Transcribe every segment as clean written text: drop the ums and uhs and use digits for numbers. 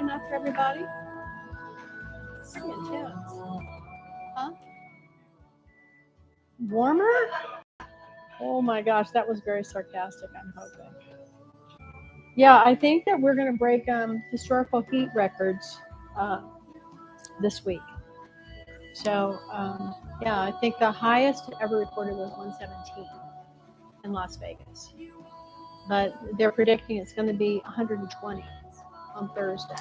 enough for everybody? It's pretty intense. Huh? Warmer? Oh my gosh, that was very sarcastic, I'm hoping. Yeah, I think that we're going to break historical heat records this week. So, yeah, I think the highest ever recorded was 117 in Las Vegas. But they're predicting it's going to be 120 on Thursday.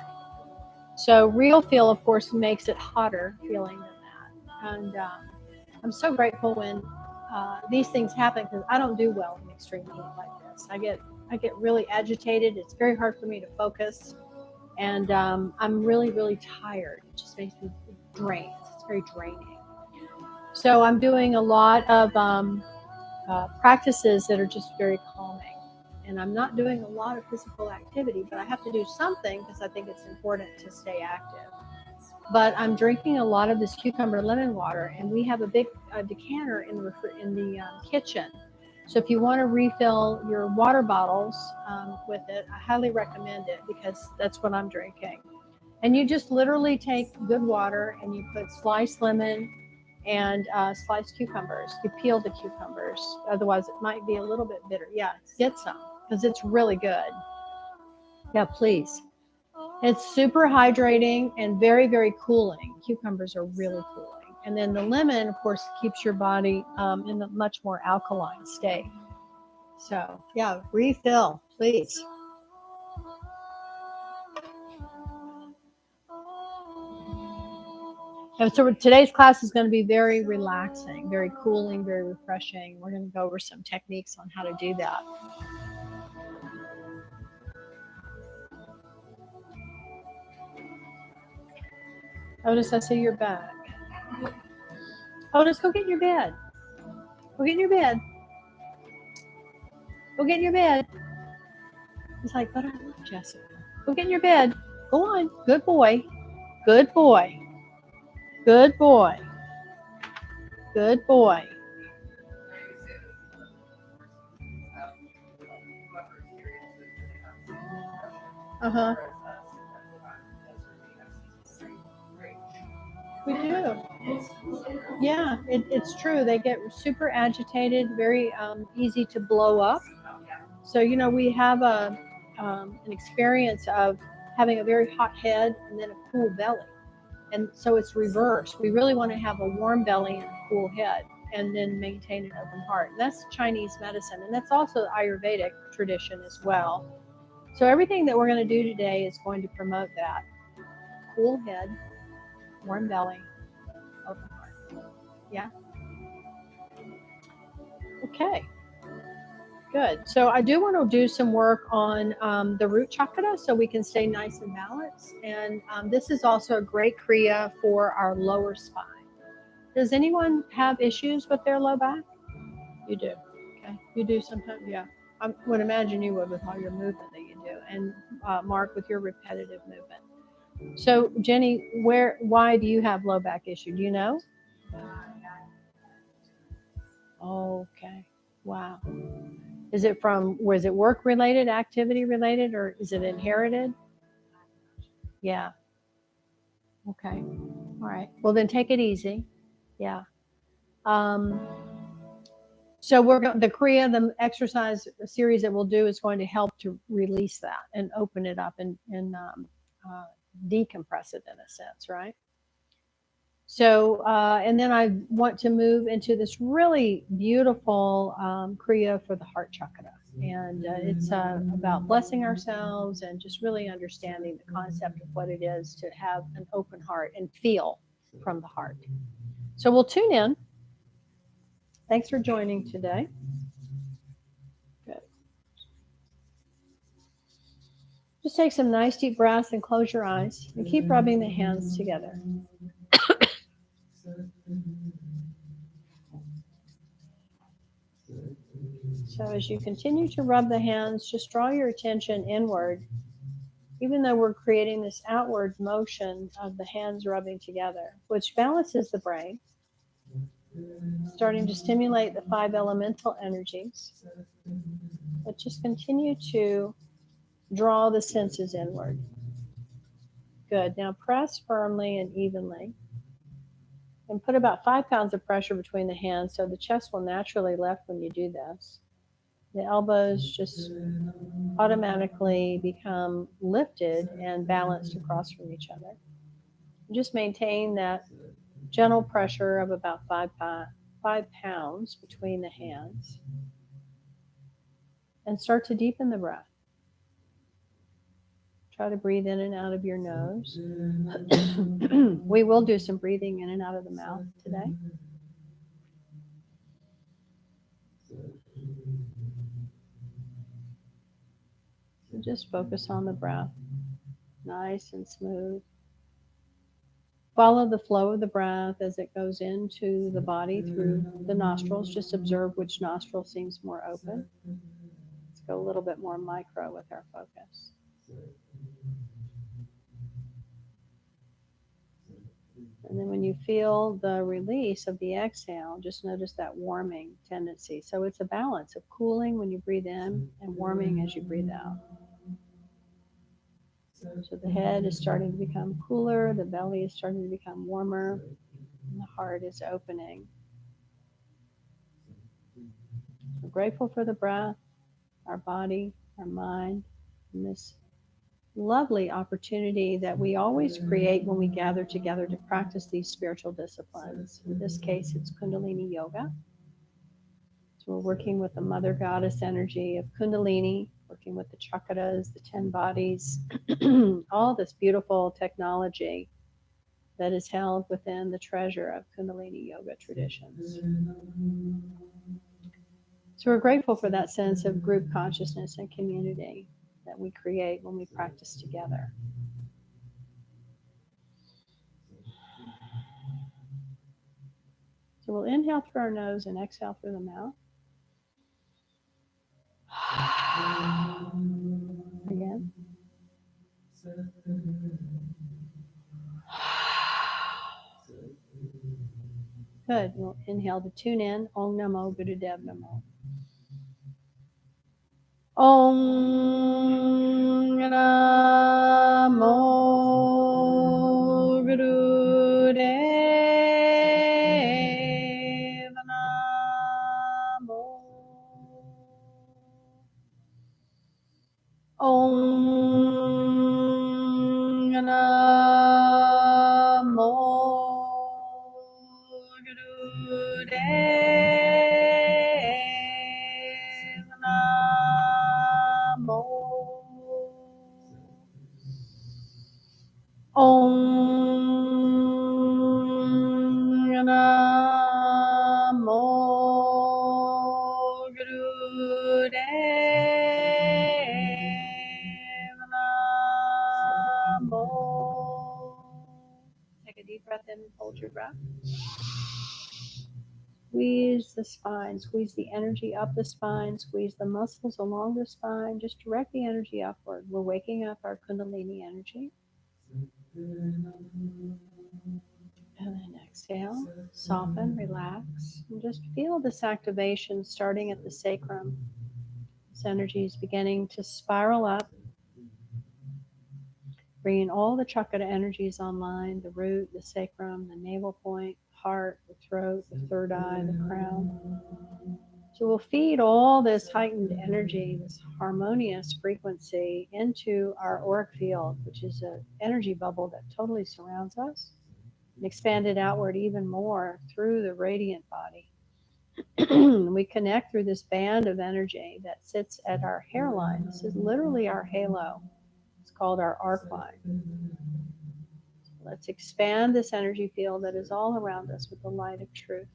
So real feel, of course, makes it hotter feeling than that. And I'm so grateful when these things happen, because I don't do well in extreme heat like this. I get really agitated. It's very hard for me to focus. And I'm really, really tired. It just makes me drained. It's very draining. So I'm doing a lot of practices that are just very calming. And I'm not doing a lot of physical activity, but I have to do something because I think it's important to stay active. But I'm drinking a lot of this cucumber lemon water, and we have a big decanter in the kitchen. So if you want to refill your water bottles with it, I highly recommend it, because that's what I'm drinking. And you just literally take good water and you put sliced lemon and sliced cucumbers. You peel the cucumbers, otherwise it might be a little bit bitter. Yeah, get some, because it's really good. Yeah, please. It's super hydrating and very, very cooling. Cucumbers are really cooling. And then the lemon, of course, keeps your body in a much more alkaline state. So, yeah, refill, please. And so today's class is going to be very relaxing, very cooling, very refreshing. We're going to go over some techniques on how to do that. Otis, I see you're back. Otis, go get in your bed. Go get in your bed. Go get in your bed. He's like, but I love Jessica. Go get in your bed. Go on. Good boy. Good boy. Good boy. Good boy. Uh-huh. We do. Yeah, it's true. They get super agitated, very easy to blow up. So, we have an experience of having a very hot head and then a cool belly. And so it's reversed. We really want to have a warm belly and a cool head, and then maintain an open heart. And that's Chinese medicine. And that's also Ayurvedic tradition as well. So everything that we're going to do today is going to promote that. Cool head, warm belly, open heart. Yeah? Okay. Good. So I do want to do some work on the root chakra so we can stay nice and balanced. And this is also a great Kriya for our lower spine. Does anyone have issues with their low back? You do. Okay. You do sometimes? Yeah. I would imagine you would with all your movement that you do. And Mark, with your repetitive movement. So Jenny, why do you have low back issue? Do you know? Okay. Wow. Was it work related, activity related, or is it inherited? Yeah. Okay. All right. Well, then take it easy. Yeah. So the Kriya, the exercise series that we'll do is going to help to release that and open it up and decompress it in a sense, right? So, and then I want to move into this really beautiful Kriya for the heart chakra. And it's about blessing ourselves and just really understanding the concept of what it is to have an open heart and feel from the heart. So we'll tune in. Thanks for joining today. Good. Just take some nice deep breaths and close your eyes and keep rubbing the hands together. So as you continue to rub the hands, just draw your attention inward, even though we're creating this outward motion of the hands rubbing together, which balances the brain, starting to stimulate the 5 elemental energies. But just continue to draw the senses inward. Good. Now press firmly and evenly. And put about 5 pounds of pressure between the hands so the chest will naturally lift when you do this. The elbows just automatically become lifted and balanced across from each other. Just maintain that gentle pressure of about 5 pounds between the hands. And start to deepen the breath. Try to breathe in and out of your nose. We will do some breathing in and out of the mouth today. So just focus on the breath, nice and smooth. Follow the flow of the breath as it goes into the body through the nostrils. Just observe which nostril seems more open. Let's go a little bit more micro with our focus. And then when you feel the release of the exhale, just notice that warming tendency. So it's a balance of cooling when you breathe in and warming as you breathe out. So the head is starting to become cooler, the belly is starting to become warmer, and the heart is opening. We're grateful for the breath, our body, our mind, and this lovely opportunity that we always create when we gather together to practice these spiritual disciplines. In this case, it's Kundalini Yoga. So we're working with the Mother Goddess energy of Kundalini, working with the Chakras, the 10 bodies, all this beautiful technology that is held within the treasure of Kundalini Yoga traditions. So we're grateful for that sense of group consciousness and community that we create when we practice together. So we'll inhale through our nose and exhale through the mouth. Again. Good. We'll inhale to tune in. Om Namo Gurudev Namo. Om Namo Gurudev Namo. Om Namo Gurudev Namo. Om Namo Gurudev Namo. Take a deep breath in and hold your breath. Squeeze the spine, squeeze the energy up the spine, squeeze the muscles along the spine. Just direct the energy upward. We're waking up our Kundalini energy. And then exhale, soften, relax, and just feel this activation starting at the sacrum. This energy is beginning to spiral up, bringing all the chakra energies online, the root, the sacrum, the navel point, heart, the throat, the third eye, the crown. So we'll feed all this heightened energy, this harmonious frequency into our auric field, which is an energy bubble that totally surrounds us, and expand it outward even more through the radiant body. We connect through this band of energy that sits at our hairline. This is literally our halo. It's called our arc line. Let's expand this energy field that is all around us with the light of truth.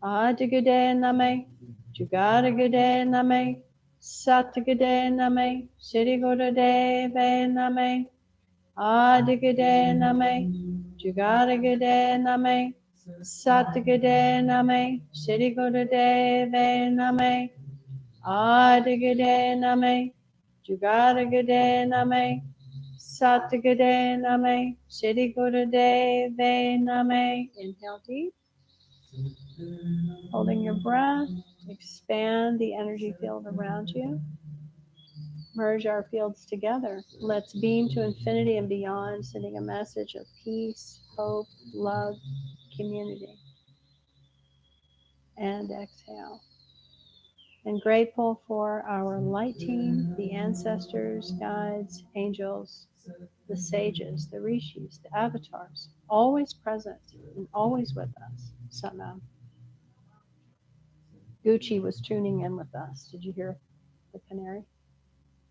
Adigade name, Jugadagade name, Satagade name, Sirigode name, Adigade name, Jugadagade name, Satagade name, Sirigode name, Adigade name, Jugadagade name, Satagade name, Sirigode name. Inhale deep. Holding your breath, expand the energy field around you. Merge our fields together. Let's beam to infinity and beyond, sending a message of peace, hope, love, community. And exhale. And grateful for our light team, the ancestors, guides, angels, the sages, the rishis, the avatars, always present and always with us. Satnam. Gucci was tuning in with us. Did you hear the canary?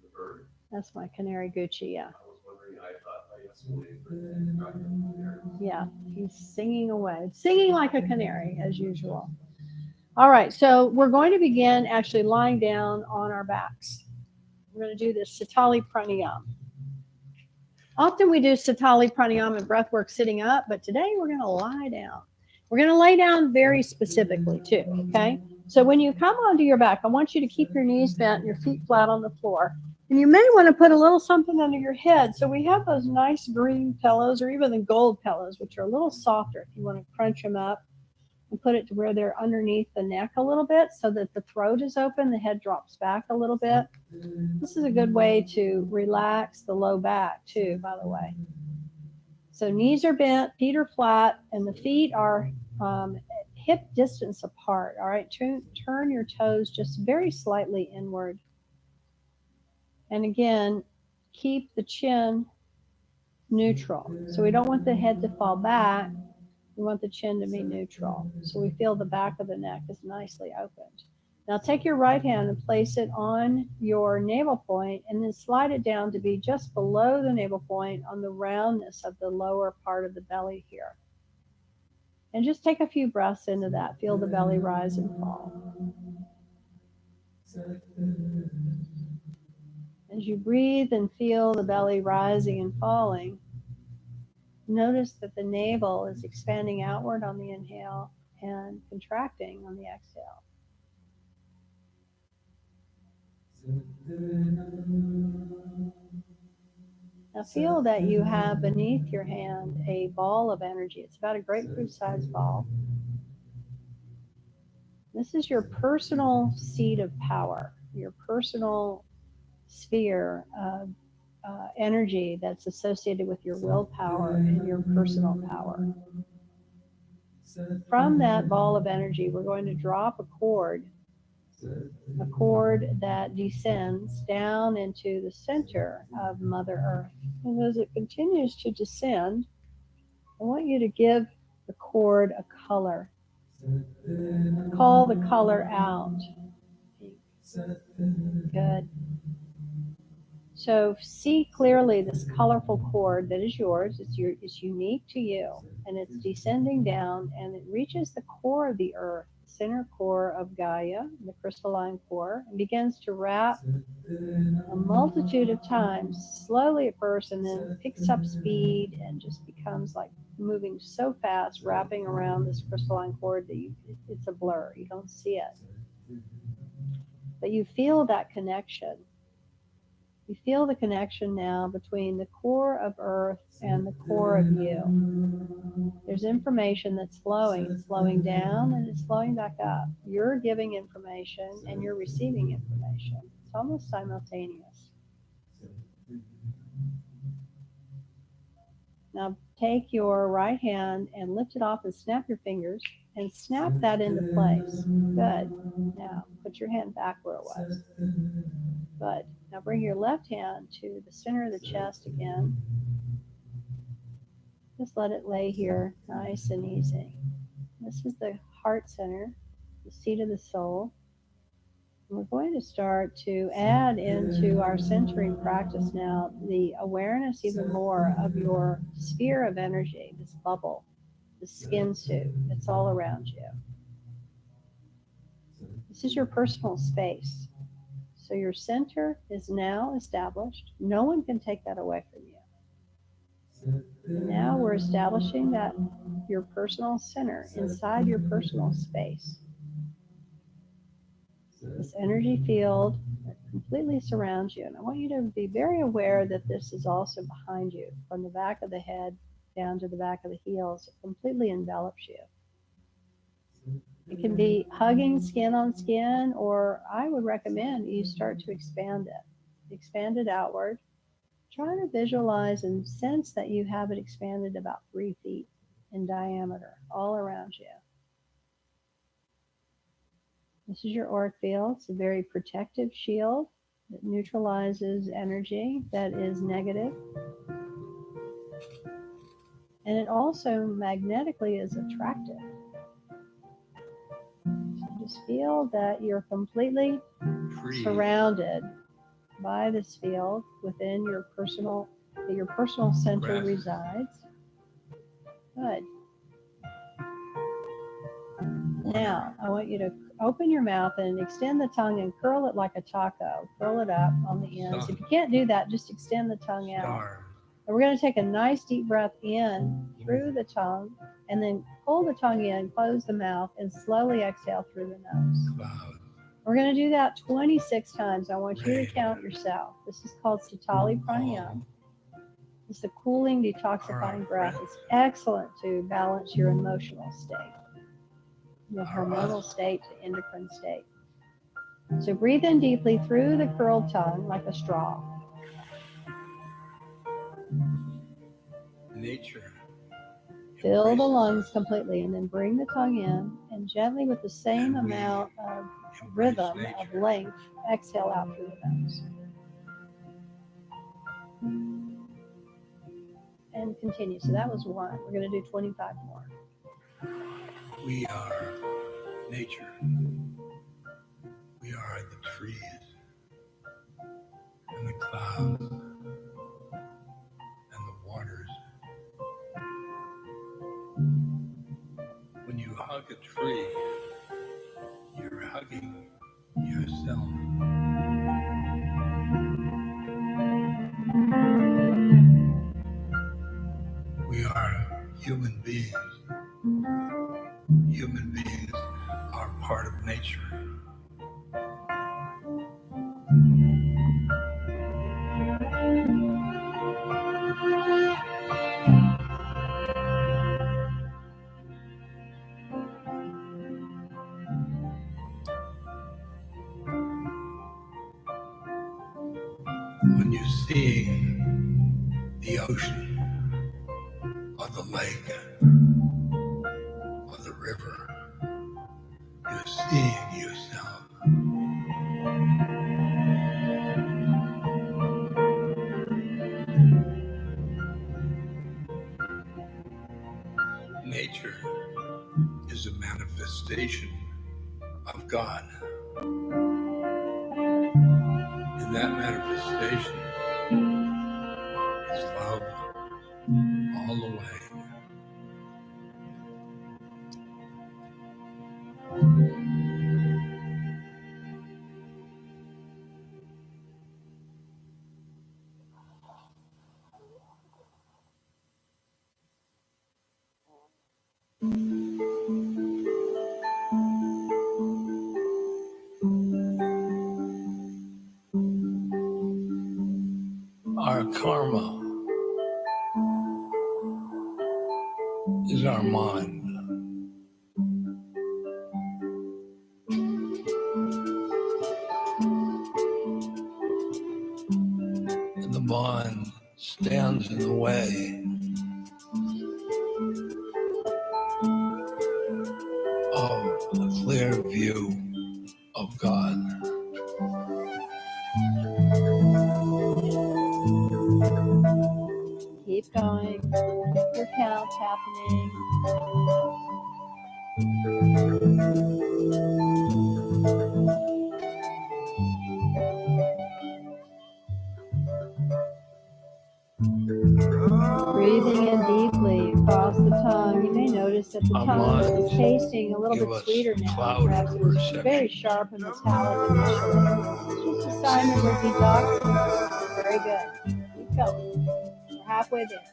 The bird. That's my canary, Gucci. Yeah. I was wondering. I thought I was waiting for the Yeah, he's singing away, singing like a canary as usual. All right, so we're going to begin actually lying down on our backs. We're going to do this Satali Pranayam. Often we do Satali Pranayam and breath work sitting up, but today we're going to lie down. We're going to lay down very specifically too, okay? So when you come onto your back, I want you to keep your knees bent and your feet flat on the floor. And you may want to put a little something under your head. So we have those nice green pillows or even the gold pillows, which are a little softer if you want to crunch them up and put it to where they're underneath the neck a little bit so that the throat is open, the head drops back a little bit. This is a good way to relax the low back too, by the way. So knees are bent, feet are flat, and the feet are hip distance apart. All right, turn your toes just very slightly inward. And again, keep the chin neutral. So we don't want the head to fall back. We want the chin to be neutral. So we feel the back of the neck is nicely opened. Now take your right hand and place it on your navel point and then slide it down to be just below the navel point on the roundness of the lower part of the belly here. And just take a few breaths into that. Feel the belly rise and fall. As you breathe and feel the belly rising and falling, notice that the navel is expanding outward on the inhale and contracting on the exhale. Now feel that you have beneath your hand a ball of energy. It's about a grapefruit-sized ball. This is your personal seat of power, your personal sphere of energy that's associated with your willpower and your personal power. From that ball of energy, we're going to drop a cord that descends down into the center of Mother Earth. And as it continues to descend, I want you to give the cord a color. Call the color out. Good. So see clearly this colorful cord that is yours. It's unique to you, and it's descending down, and it reaches the core of the earth, the center core of Gaia, the crystalline core, and begins to wrap a multitude of times, slowly at first, and then picks up speed and just becomes like moving so fast, wrapping around this crystalline cord that it's a blur. You don't see it, but you feel that connection. You feel the connection now between the core of Earth and the core of you. There's information that's flowing. It's flowing down and it's flowing back up. You're giving information and you're receiving information. It's almost simultaneous. Now take your right hand and lift it off and snap your fingers and snap that into place. Good. Now put your hand back where it was. Good. Now bring your left hand to the center of the chest again. Just let it lay here, nice and easy. This is the heart center, the seat of the soul. And we're going to start to add into our centering practice now the awareness even more of your sphere of energy, this bubble, the skin suit that's all around you. This is your personal space. So your center is now established. No one can take that away from you. And now we're establishing that your personal center inside your personal space. This energy field that completely surrounds you. And I want you to be very aware that this is also behind you, from the back of the head down to the back of the heels. It completely envelops you. It can be hugging skin on skin, or I would recommend you start to expand it. expanded outward. Try to visualize and sense that you have it expanded about 3 feet in diameter all around you. This is your auric field. It's a very protective shield that neutralizes energy that is negative. And it also magnetically is attractive. So just feel that you're completely surrounded by this field within your personal center resides. Good. Now, I want you to open your mouth and extend the tongue and curl it like a taco. Curl it up on the ends. If you can't do that, just extend the tongue out. And we're going to take a nice deep breath in through the tongue and then pull the tongue in, close the mouth, and slowly exhale through the nose. We're going to do that 26 times. I want you to count yourself. This is called Sitali Pranayama. It's a cooling, detoxifying breath. It's excellent to balance your emotional state, the hormonal state to endocrine state. So breathe in deeply through the curled tongue like a straw. Nature. Fill the lungs completely and then bring the tongue in and gently with the same amount of rhythm of length, exhale out through the nose. And continue. So that was 1. We're going to do 25 more. We are nature. We are the trees and the clouds and the waters. When you hug a tree, you're hugging yourself. We are human beings. Human beings are part of nature. When you see the ocean or the lake or the river, you're seeing yourself. Nature is a manifestation of God. And that manifestation is love all the way. Our karma is our mind. And the mind stands in the way of a clear view of God. Keep going. Keep your counts happening. Breathing in deeply across the tongue. You may notice that the tongue is tasting a little bit sweeter now. Perhaps it was very sharp and metallic initially. It's just a sign that we're detoxing. Very good. Keep going. We're halfway there.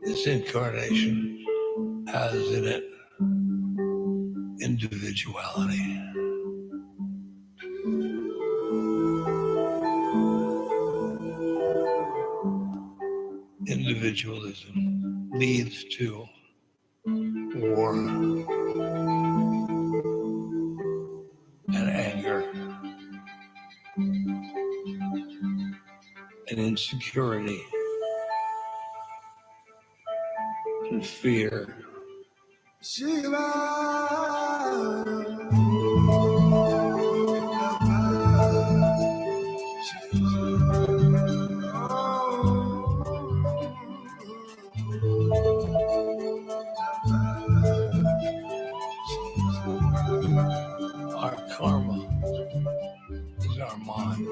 This incarnation has in it individuality. Individualism leads to war and anger and insecurity and fear. Our karma is our mind.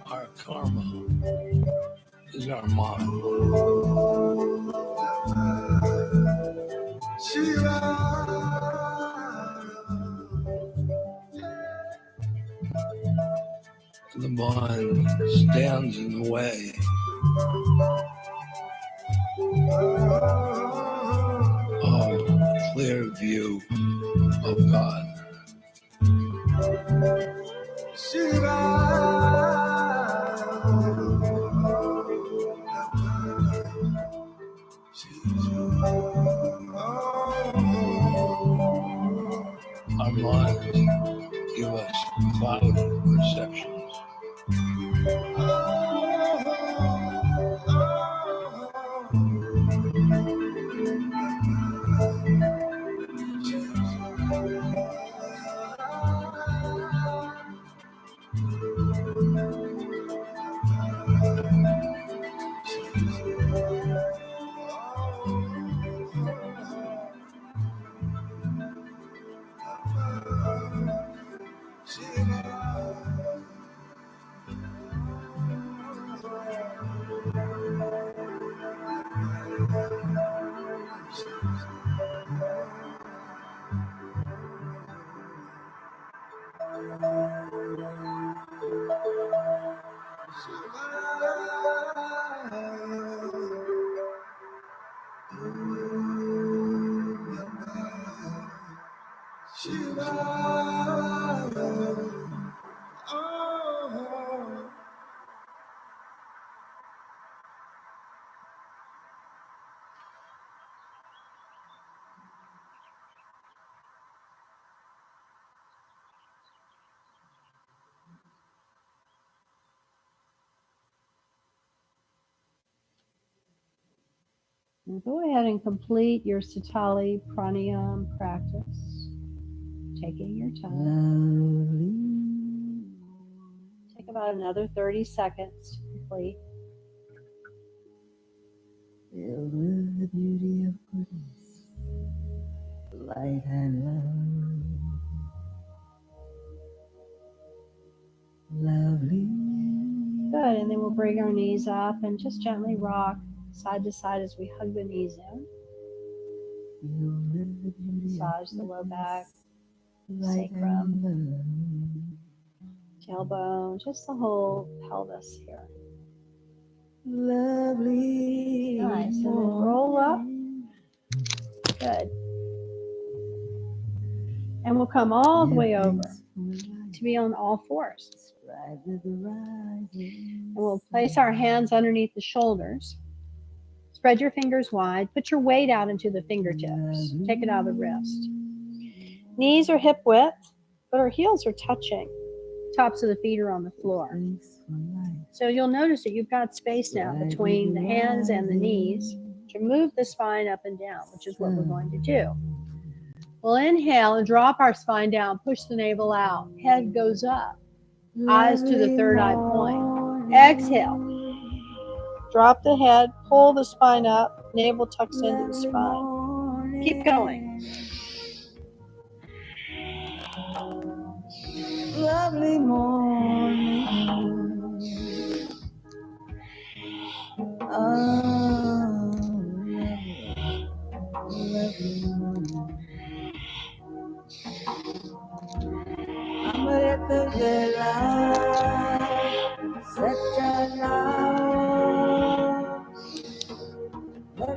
Our karma is our mind. The mind stands in the way of a clear view of God. Our minds give us clouded perceptions. Now go ahead and complete your Satali Pranayam practice. Taking your time. Take about another 30 seconds to complete. Filled with the beauty of goodness, light and love. Lovely. Good, and then we'll bring our knees up and just gently rock side to side as we hug the knees in. Massage the low back, sacrum, tailbone, just the whole pelvis here. Lovely. Nice, and then roll up. Good. And we'll come all the way over to be on all fours. And we'll place our hands underneath the shoulders. Spread your fingers wide. Put your weight out into the fingertips. Take it out of the wrist. Knees are hip width, but our heels are touching. Tops of the feet are on the floor. So you'll notice that you've got space now between the hands and the knees to move the spine up and down, which is what we're going to do. We'll inhale and drop our spine down, push the navel out. Head goes up, eyes to the third eye point. Exhale. Drop the head, pull the spine up, navel tucks into the spine. Keep going. Lovely morning. Oh, lovely morning. Amrita Vela, such a love.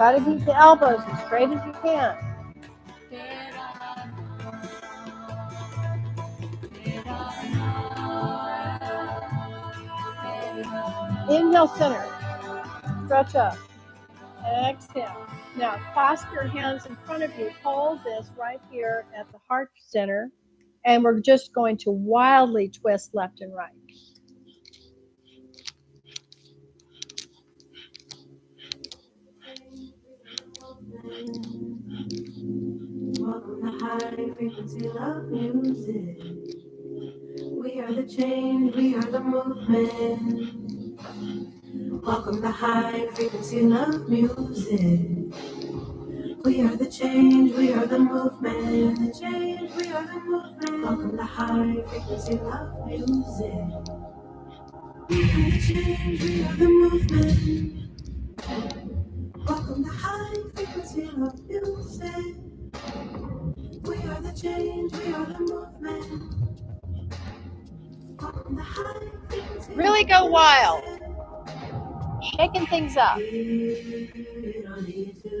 Try to keep the elbows as straight as you can. Inhale, center. Stretch up. Exhale. Now, clasp your hands in front of you. Hold this right here at the heart center. And we're just going to wildly twist left and right. Welcome to high frequency love music. We are the change, we are the movement. Welcome to high frequency love music. We are the change, we are the movement. The change, we are the movement. Welcome to high frequency love music. We are the change, we are the movement. Welcome to high frequency love music. We are the change, we are the movement. Welcome to high frequency. Really go wild. Shaking things up.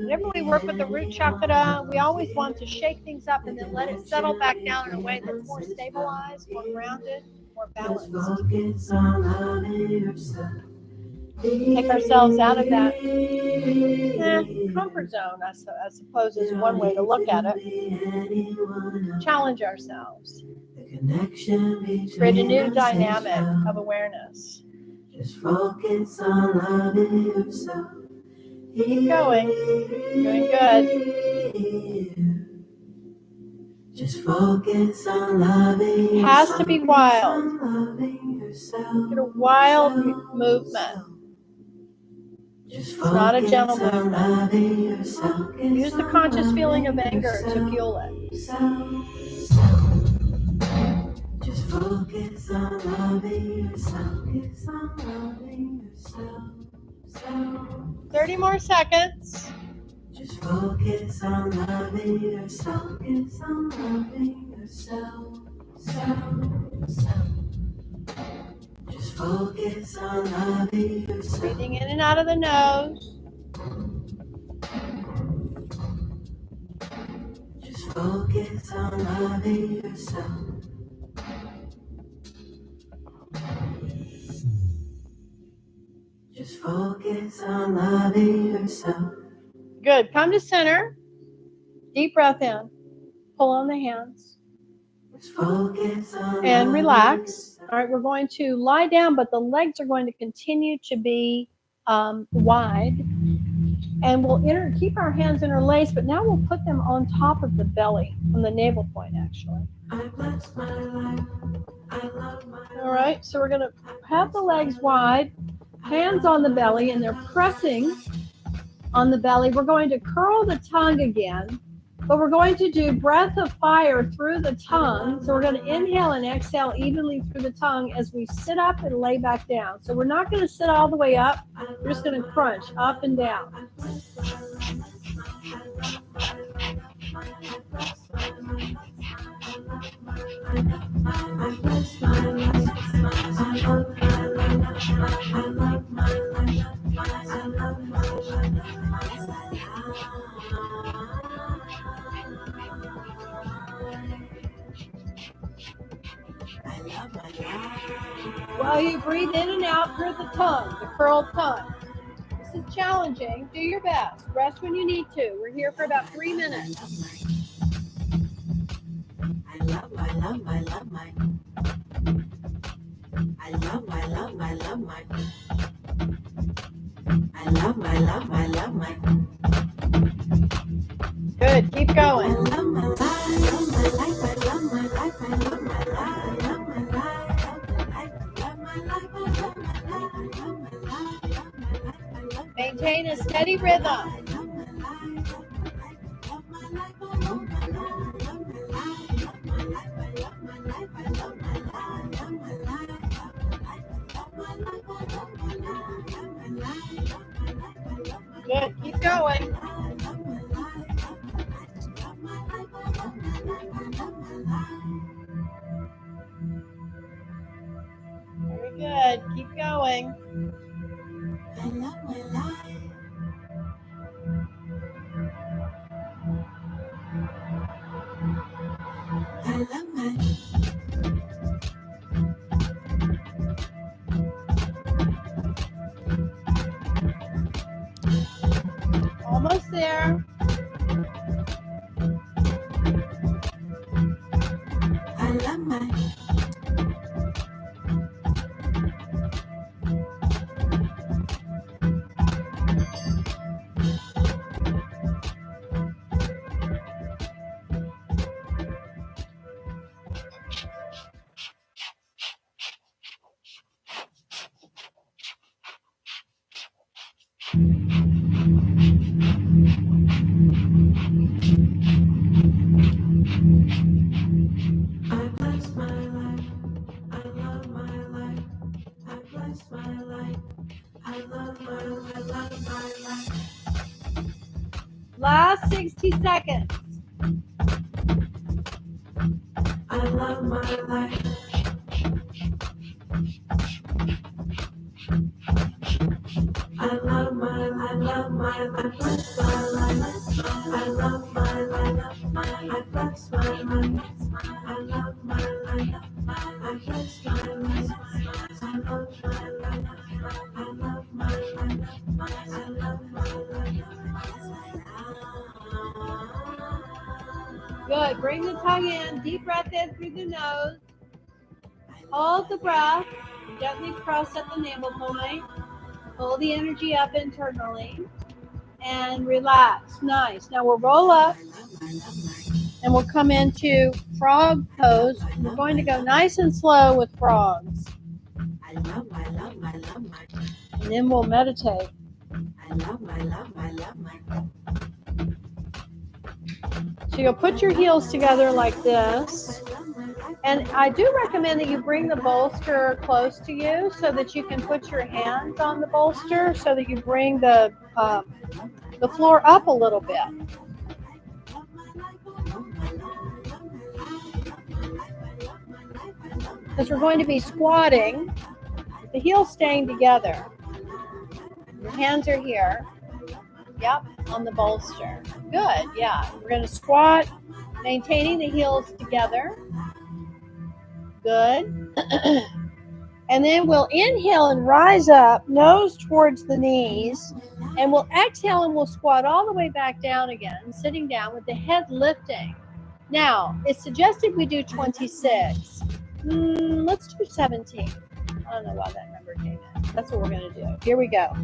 Whenever we work with the root chakra, we always want to shake things up and then let it settle back down in a way that's more stabilized, more grounded, more balanced. Take ourselves out of that comfort zone, I suppose is one way to look at it. Challenge ourselves. Create a new dynamic of awareness. Just focus on loving yourself. Keep going. Doing good. Just focus on loving yourself. Has to be wild. Get a wild movement. It's not a gentle movement. Use the conscious feeling of anger to fuel it. Just focus on loving yourself. Focus on loving yourself. 30 more seconds. Just focus on loving yourself. Focus on loving yourself. Just focus on loving yourself. Breathing in and out of the nose. Just focus on loving yourself. Just focus on loving yourself. Good. Come to center. Deep breath in. Pull on the hands. Just focus on and relax. All right, we're going to lie down, but the legs are going to continue to be wide. And we'll keep our hands interlaced, but now we'll put them on top of the belly, on the navel point, actually. I bless my life. I love my All right, so we're going to have the legs wide, hands on the belly, and they're pressing on the belly. We're going to curl the tongue again, but we're going to do breath of fire through the tongue. So we're going to inhale and exhale evenly through the tongue as we sit up and lay back down. So we're not going to sit all the way up. We're just going to crunch up and down. While you breathe in and out through the tongue, the curled tongue. This is challenging. Do your best. Rest when you need to. We're here for about 3 minutes. I love my Good. Keep going. Maintain a steady rhythm. Good. Keep going. Very good. Keep going. I love my life. Almost there. I love my. I bless my life. I love my life. I bless my life. I love my life. I love my life. Last 60 seconds. I love my life. I love my life. I love my life. I bless my life. I love my life. I bless my life. I love my life. I bless my life. I love my life. I love my life. I love my life. Good. Bring the tongue in. Deep breath in through the nose. Hold the breath. Gently press at the navel point. Pull the energy up internally. And relax. Nice. Now we'll roll up. And we'll come into frog pose. We're going to go nice and slow with frogs. I love my. And then we'll meditate. I love my. So you'll put your heels together like this. And I do recommend that you bring the bolster close to you so that you can put your hands on the bolster so that you bring the floor up a little bit. Because we're going to be squatting, the heels staying together. Your hands are here. Yep, on the bolster. Good, yeah. We're going to squat, maintaining the heels together. Good. And then we'll inhale and rise up, nose towards the knees. And we'll exhale and we'll squat all the way back down again, sitting down with the head lifting. Now, it's suggested we do 26. Let's do 17. I don't know why that number came in. That's what we're going to do. Here we go.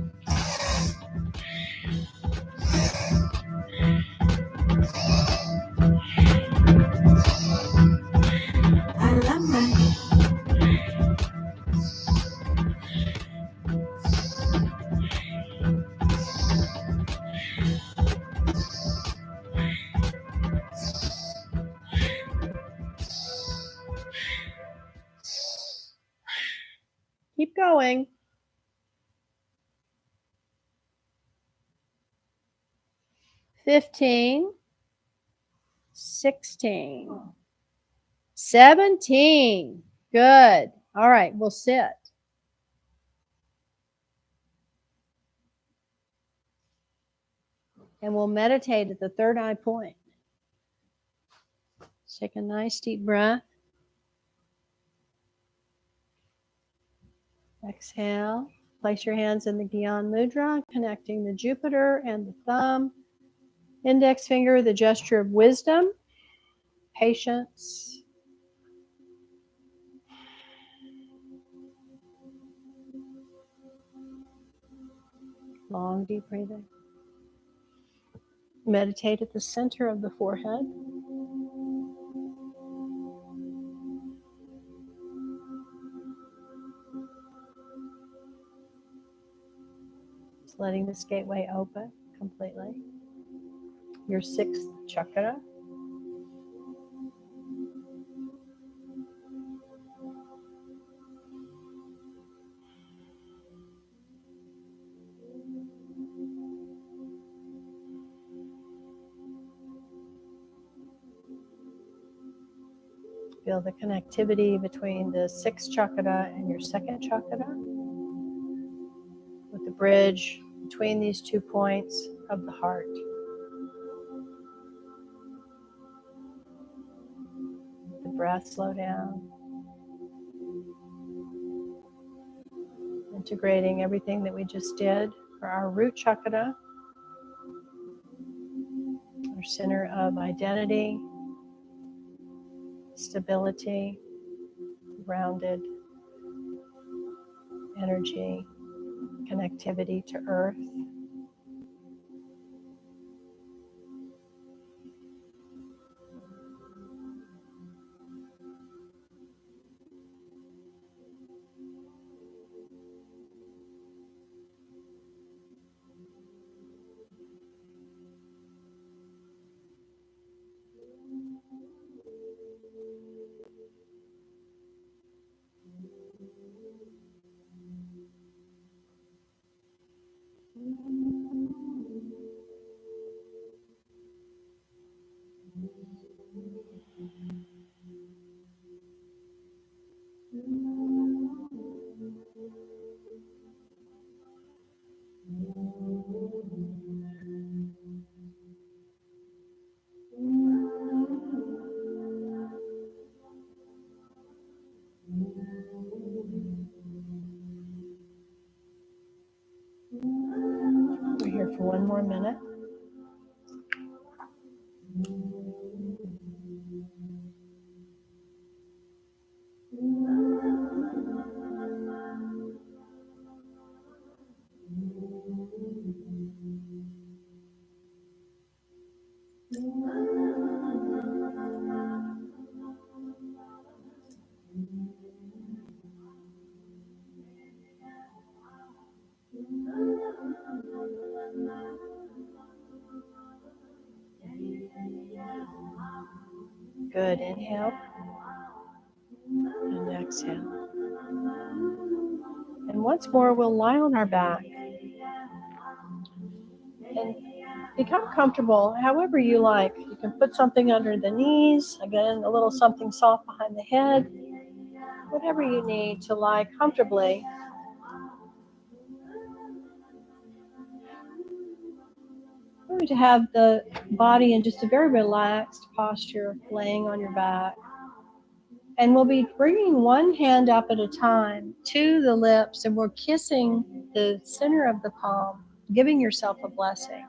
I love my. Keep going. 15, 16, 17. Good. All right, we'll sit. And we'll meditate at the third eye point. Take a nice deep breath. Exhale. Place your hands in the Gyan Mudra, connecting the Jupiter and the thumb. Index finger, the gesture of wisdom, patience. Long, deep breathing. Meditate at the center of the forehead. Just letting this gateway open completely. Your sixth chakra. Feel the connectivity between the sixth chakra and your second chakra, with the bridge between these 2 points of the heart. The breath slow down, integrating everything that we just did for our root chakra, our center of identity, stability, grounded energy, connectivity to earth. We're here for one more minute. Good. Inhale and exhale. And once more, we'll lie on our back and become comfortable however you like. You can put something under the knees, again, a little something soft behind the head, whatever you need to lie comfortably. We're going to have the body in just a very relaxed posture, laying on your back. And we'll be bringing one hand up at a time to the lips, and we're kissing the center of the palm, giving yourself a blessing.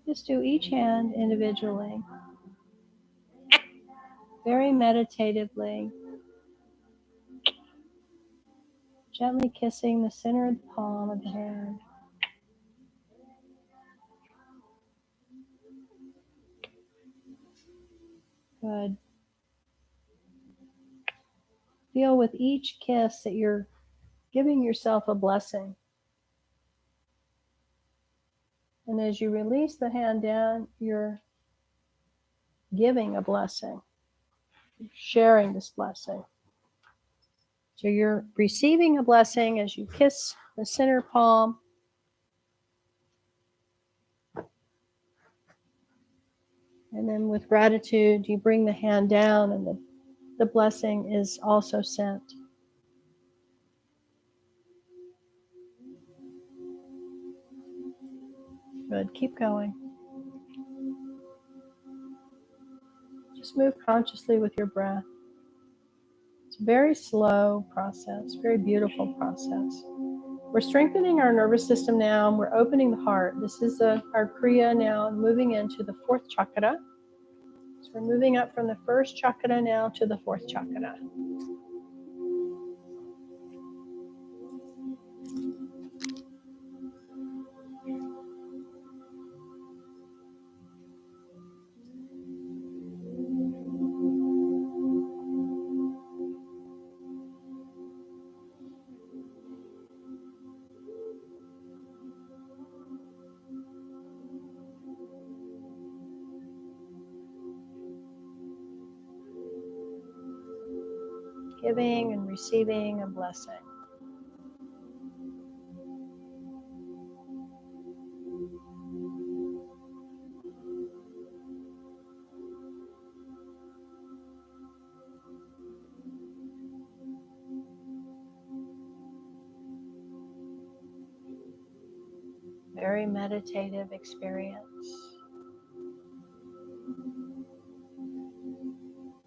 Just do each hand individually, very meditatively, gently kissing the center of the palm of the hand. Good. Feel with each kiss that you're giving yourself a blessing. And as you release the hand down, you're giving a blessing, sharing this blessing. So you're receiving a blessing as you kiss the center palm. And then with gratitude, you bring the hand down, and the blessing is also sent. Good. Keep going. Just move consciously with your breath. It's a very slow process, very beautiful process. We're strengthening our nervous system now, and we're opening the heart. This is our Kriya now, moving into the fourth chakra. So we're moving up from the first chakra now to the fourth chakra. Giving and receiving a blessing. Very meditative experience.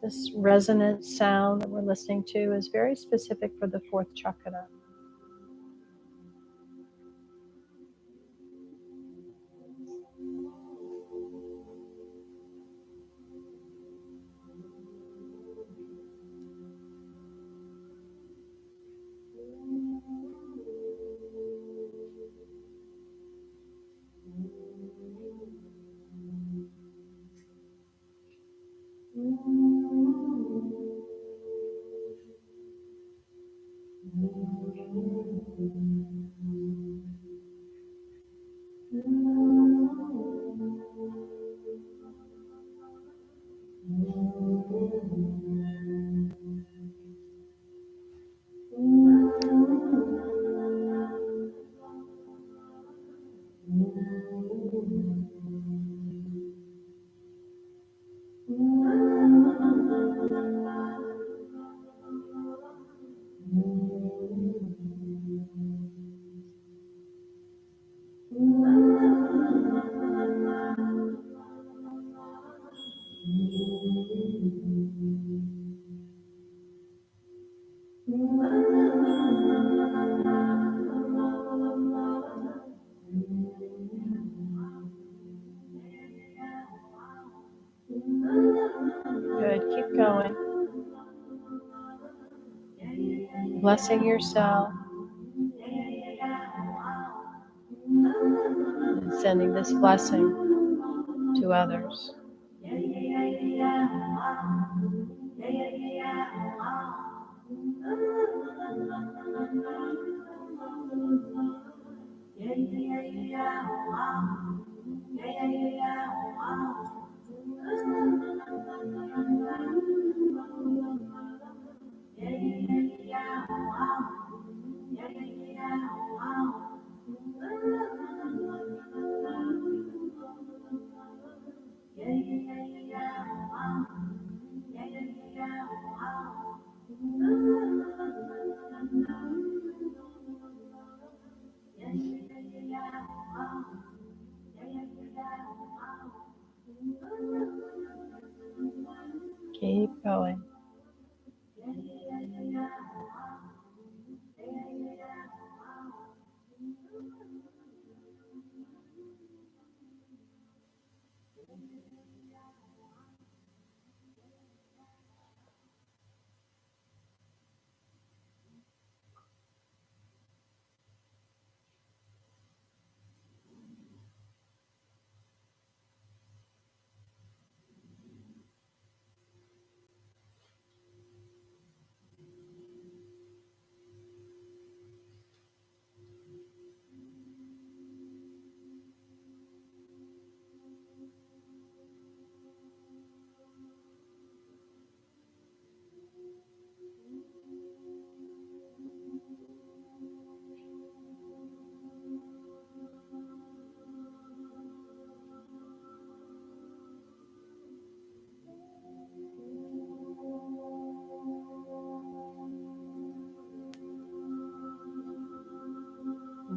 This resonant sound that we're listening to is very specific for the fourth chakra. Good, keep going. Blessing yourself and sending this blessing to others. Keep going.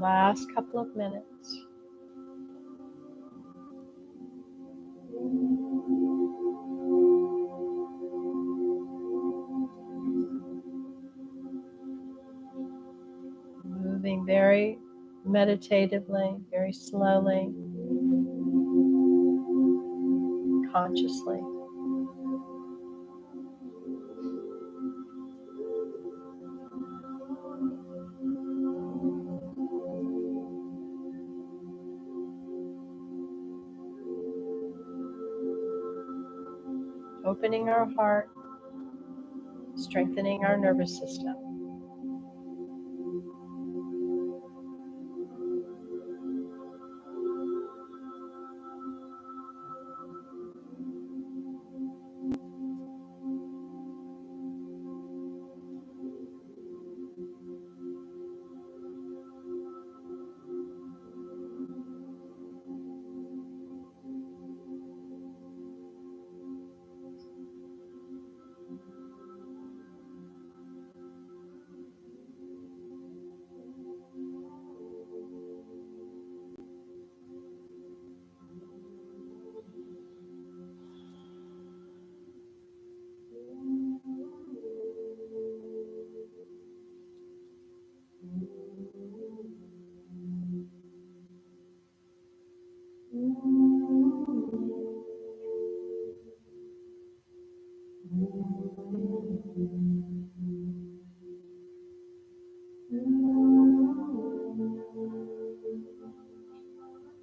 Last couple of minutes. Moving very meditatively, very slowly, consciously. Opening our heart, strengthening our nervous system.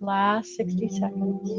Last 60 seconds.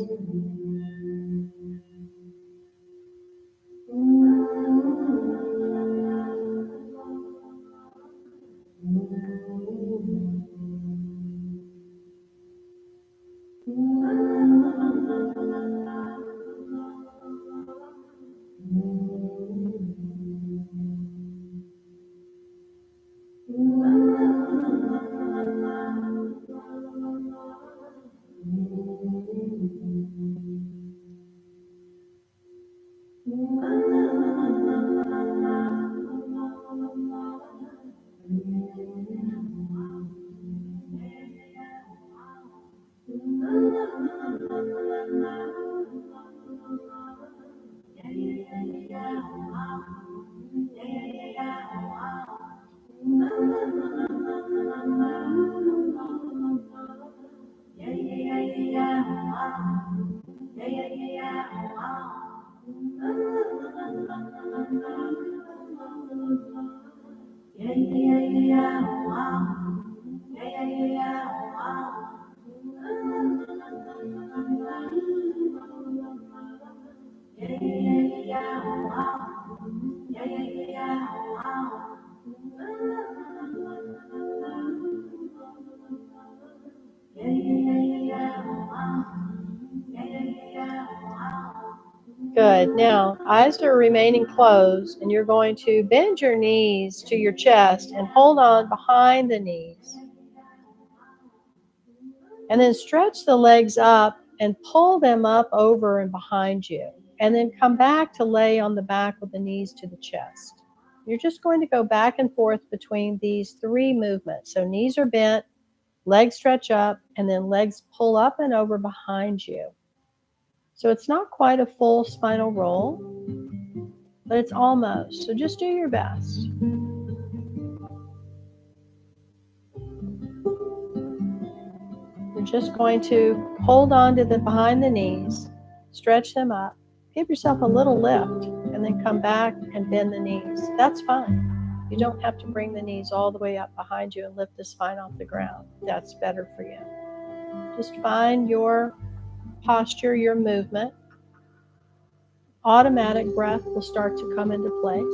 Good. Now, eyes are remaining closed, and you're going to bend your knees to your chest and hold on behind the knees. And then stretch the legs up and pull them up over and behind you. And then come back to lay on the back with the knees to the chest. You're just going to go back and forth between these three movements. So knees are bent, legs stretch up, and then legs pull up and over behind you. So it's not quite a full spinal roll, but it's almost. So just do your best. You're just going to hold on to the behind the knees, stretch them up, give yourself a little lift, and then come back and bend the knees. That's fine. You don't have to bring the knees all the way up behind you and lift the spine off the ground. That's better for you. Just find your posture, your movement. Automatic breath will start to come into place.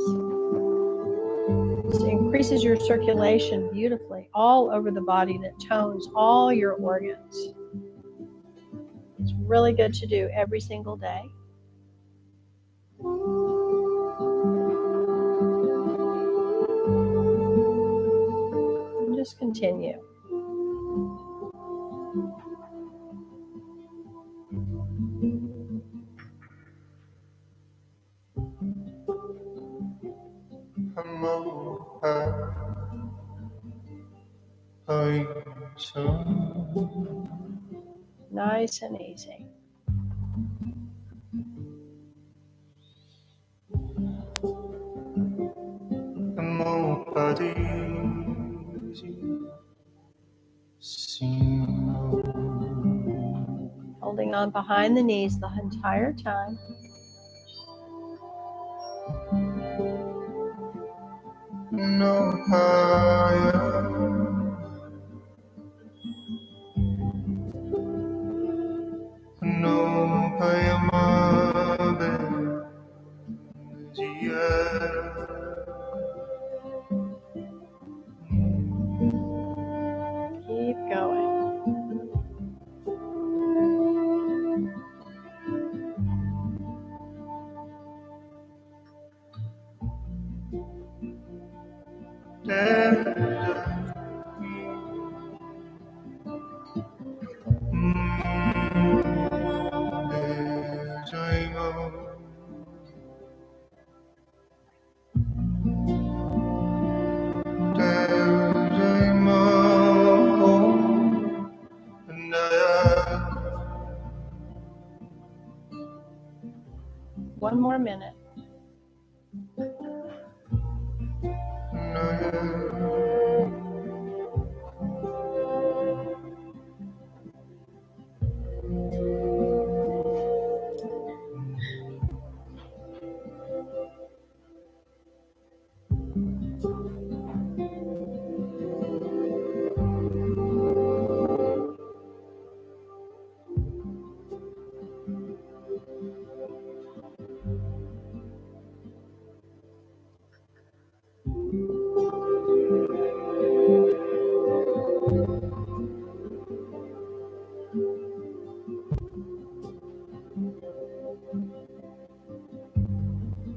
It increases your circulation beautifully all over the body, and it tones all your organs. It's really good to do every single day. And just continue. Nice and easy. Holding on behind the knees the entire time. No higher, no payamabe, Keep going. One more minute.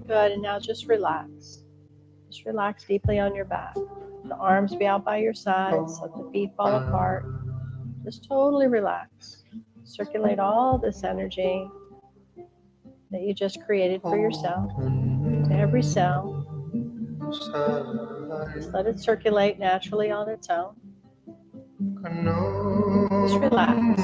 Good, and now just relax. Just relax deeply on your back. The arms be out by your sides, let the feet fall apart. Just totally relax. Circulate all this energy that you just created for yourself to every cell. Just let it circulate naturally on its own. Just relax.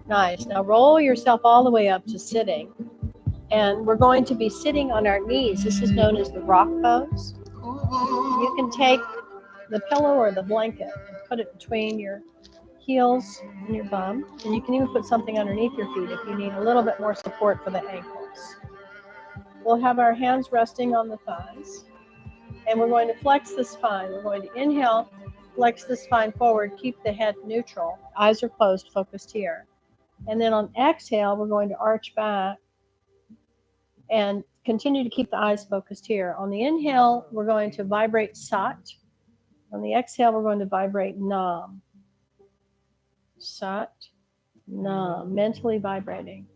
Nice. Now roll yourself all the way up to sitting. And we're going to be sitting on our knees. This is known as the rock pose. You can take the pillow or the blanket and put it between your heels and your bum. And you can even put something underneath your feet if you need a little bit more support for the ankles. We'll have our hands resting on the thighs. And we're going to flex the spine. We're going to inhale, flex the spine forward, keep the head neutral. Eyes are closed, focused here. And then on exhale, we're going to arch back and continue to keep the eyes focused here. On the inhale, we're going to vibrate Sat. On the exhale, we're going to vibrate Nam. Sat, Nam, mentally vibrating.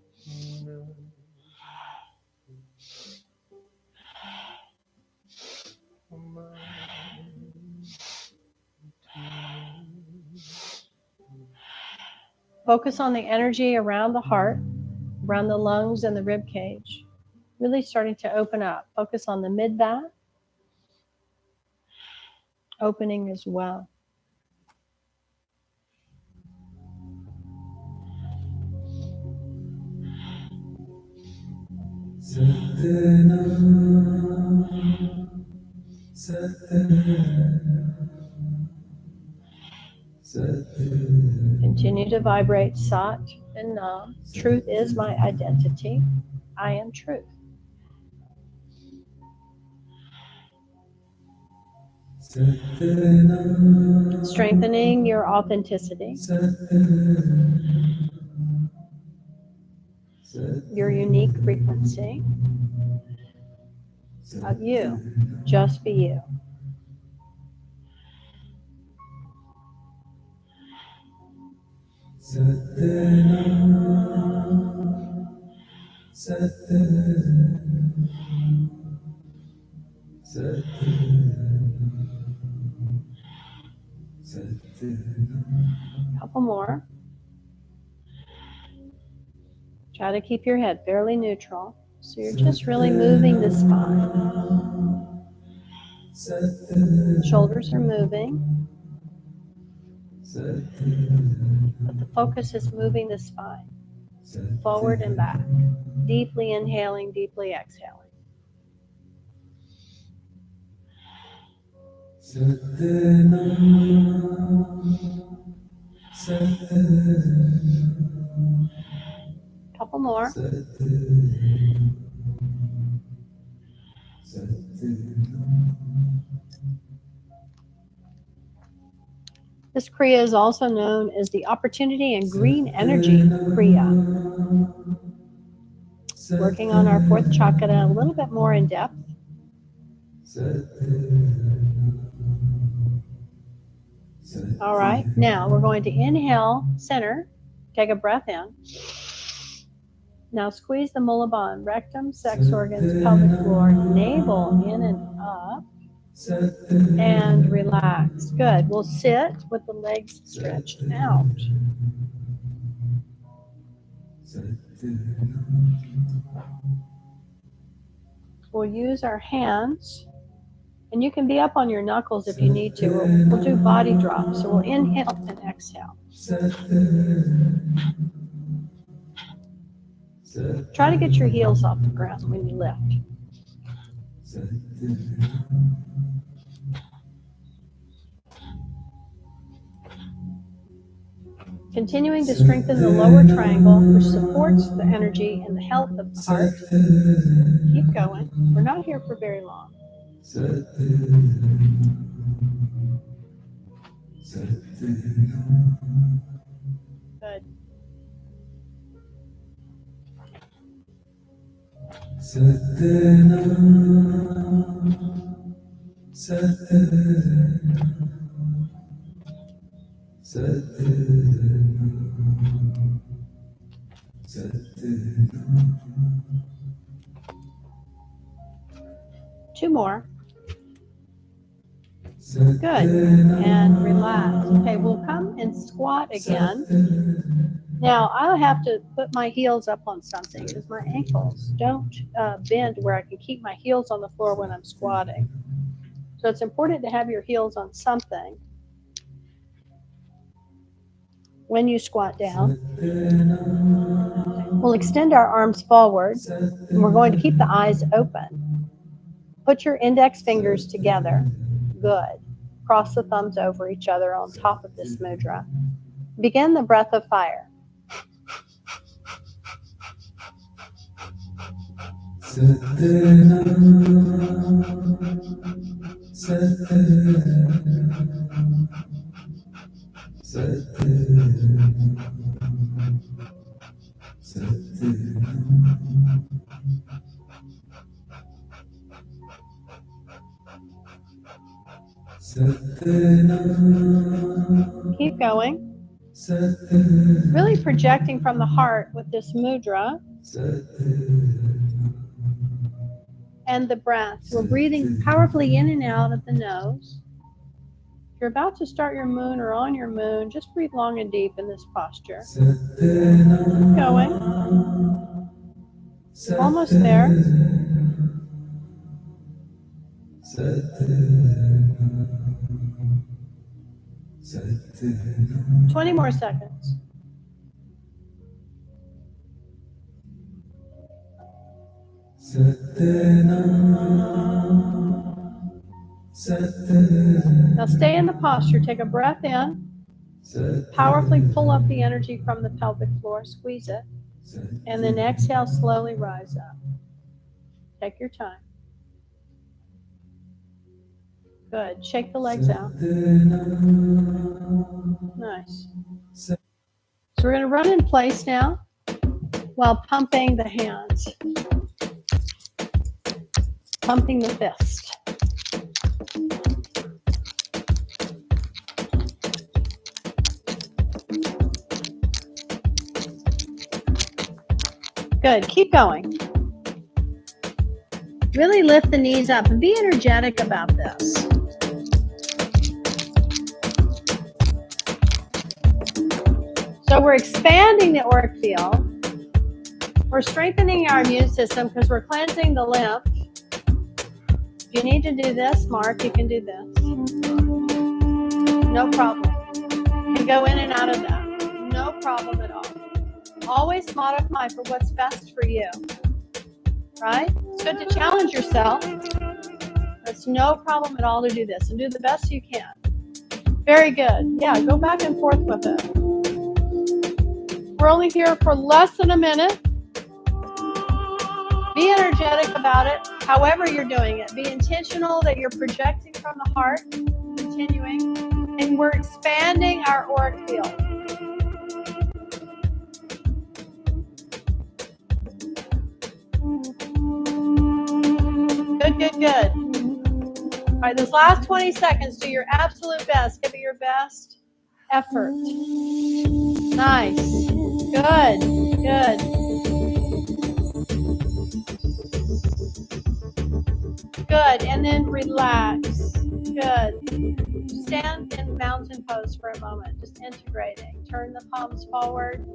Focus on the energy around the heart, around the lungs and the rib cage. Really starting to open up. Focus on the mid-back, opening as well. Continue to vibrate Sat and Nam. Truth is my identity. I am truth. Strengthening your authenticity, your unique frequency of you, just be you. Couple more. Try to keep your head fairly neutral. So you're just really moving the spine. Shoulders are moving. But the focus is moving the spine forward and back. Deeply inhaling, deeply exhaling. Couple more. This Kriya is also known as the Opportunity and Green Energy Kriya. Working on our fourth chakra a little bit more in depth. All right, now we're going to inhale, center, take a breath in. Now squeeze the Mulaband, rectum, sex organs, pelvic floor, navel in and up, and relax. Good. We'll sit with the legs stretched out. We'll use our hands, and you can be up on your knuckles if you need to. We'll do body drops. So we'll inhale and exhale. Try to get your heels off the ground when you lift. Continuing to strengthen the lower triangle, which supports the energy and the health of the heart. Keep going. We're not here for very long. Good. Two more. Good. And relax. Okay, we'll come and squat again. Now, I'll have to put my heels up on something because my ankles don't bend where I can keep my heels on the floor when I'm squatting. So it's important to have your heels on something when you squat down. We'll extend our arms forward, and we're going to keep the eyes open. Put your index fingers together. Good. Cross the thumbs over each other on top of this mudra. Begin the breath of fire. Keep going. Really projecting from the heart with this mudra. And the breath. We're breathing powerfully in and out of the nose. If you're about to start your moon or on your moon, just breathe long and deep in this posture. Keep going. Almost there. 20 more seconds. Now stay in the posture. Take a breath in. Powerfully pull up the energy from the pelvic floor. Squeeze it. And then exhale, slowly rise up. Take your time. Good. Shake the legs out. Nice. So we're going to run in place now while pumping the hands. Pumping the fist. Good. Keep going. Really lift the knees up and be energetic about this. So we're expanding the auric field. We're strengthening our immune system because we're cleansing the lymph. If you need to do this, Mark, you can do this. No problem. You can go in and out of that. No problem at all. Always modify for what's best for you. Right? It's good to challenge yourself. It's no problem at all to do this and do the best you can. Very good. Yeah, go back and forth with it. We're only here for less than a minute. Be energetic about it, however you're doing it. Be intentional that you're projecting from the heart, continuing, and we're expanding our auric field. Good, good, good. All right, those last 20 seconds, do your absolute best. Give it your best effort. Nice. Good, good. Good, and then relax. Good. Stand in mountain pose for a moment, just integrating. Turn the palms forward.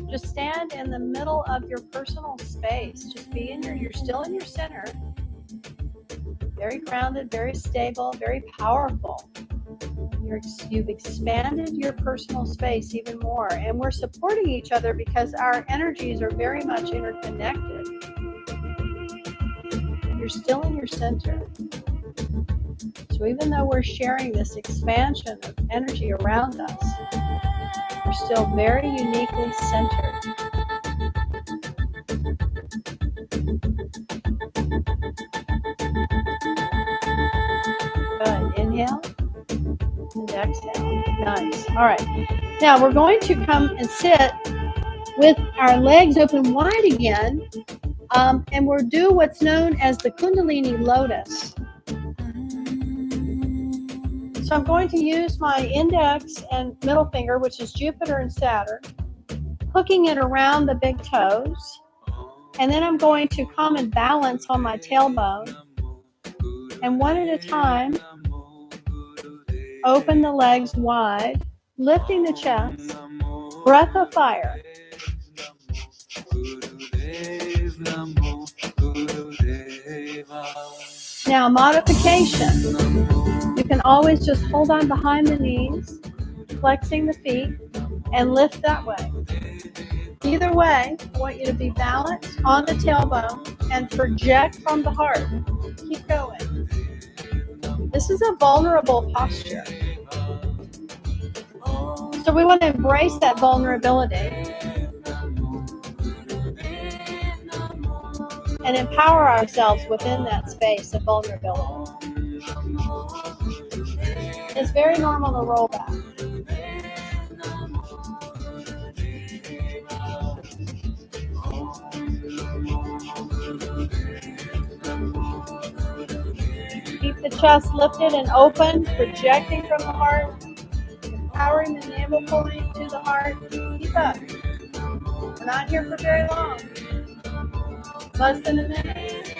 Just stand in the middle of your personal space. Just be in you're still in your center. Very grounded, very stable, very powerful. You've expanded your personal space even more, and we're supporting each other because our energies are very much interconnected. You're still in your center. So So even though we're sharing this expansion of energy around us, we're still very uniquely centered. Good. Inhale and exhale. Nice. All right. Now we're going to come and sit with our legs open wide again, and we'll do what's known as the Kundalini Lotus. So I'm going to use my index and middle finger, which is Jupiter and Saturn, hooking it around the big toes. And then I'm going to come and balance on my tailbone. And one at a time, open the legs wide, lifting the chest, breath of fire. Now, modification. You can always just hold on behind the knees, flexing the feet, and lift that way. Either way, I want you to be balanced on the tailbone and project from the heart. Keep going. This is a vulnerable posture. So we want to embrace that vulnerability and empower ourselves within that space of vulnerability. It's very normal to roll back. Keep the chest lifted and open, projecting from the heart, empowering the navel point to the heart. Keep up. We're not here for very long. Less than a minute.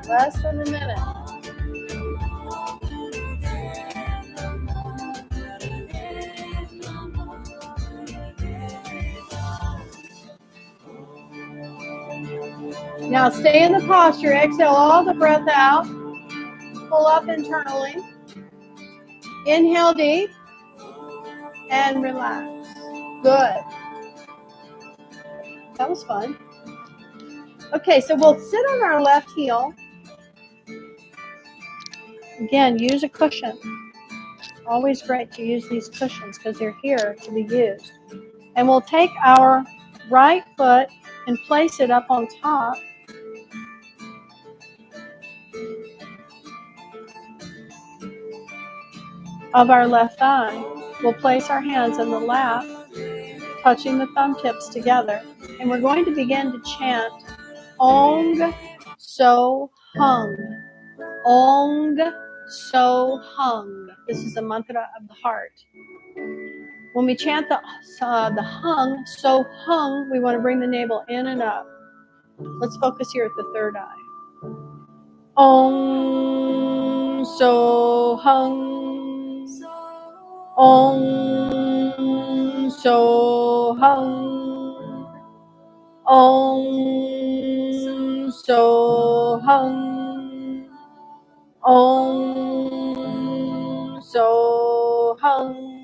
Less than a minute. Now stay in the posture. Exhale all the breath out. Pull up internally. Inhale deep. And relax. Good. That was fun. Okay, so we'll sit on our left heel. Again, use a cushion. Always great to use these cushions because they're here to be used. And we'll take our right foot and place it up on top of our left thigh. We'll place our hands in the lap, touching the thumb tips together. And we're going to begin to chant Ong So Hung. Ong So Hung. This is a mantra of the heart. When we chant the hung, so hung, we want to bring the navel in and up. Let's focus here at the third eye. Ong So Hung. Ong So Hung. Ong So Hung. Om So Hung.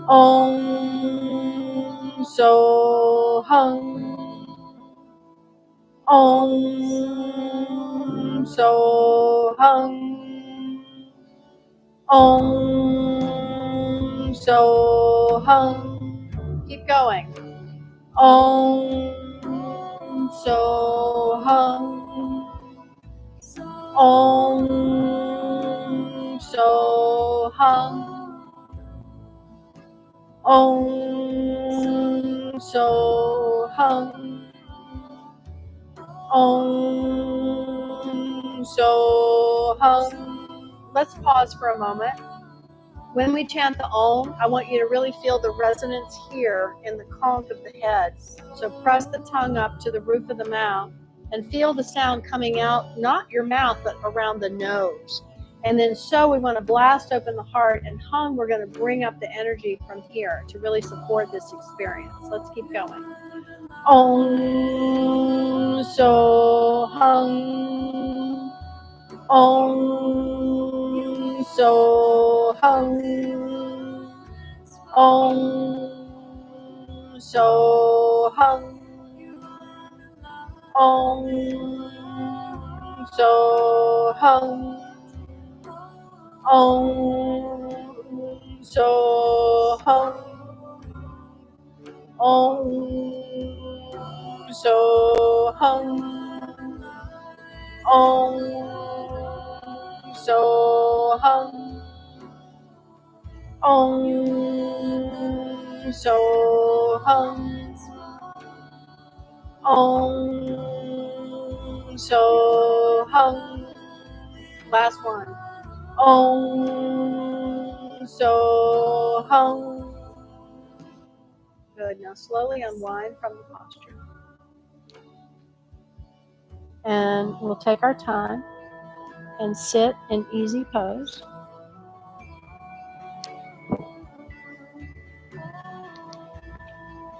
Om So Hung. Om So Hung. Om So Hung. Keep going. Om So Hung. Om So Hung. Om So Hung. Om So Hung. Let's pause for a moment. When we chant the Om, I want you to really feel the resonance here in the conch of the head. So press the tongue up to the roof of the mouth and feel the sound coming out, not your mouth, but around the nose. And then so we want to blast open the heart, and hung, we're going to bring up the energy from here to really support this experience. Let's keep going. Om So Hung. Om So Hung. Om So Hum. Om So Hum. Om So Hum. Om So Hum. Om So Hum. Om So Hum. Om So Hum. Last one. Om So Hum. Good. Now slowly unwind from the posture. And we'll take our time and sit in easy pose.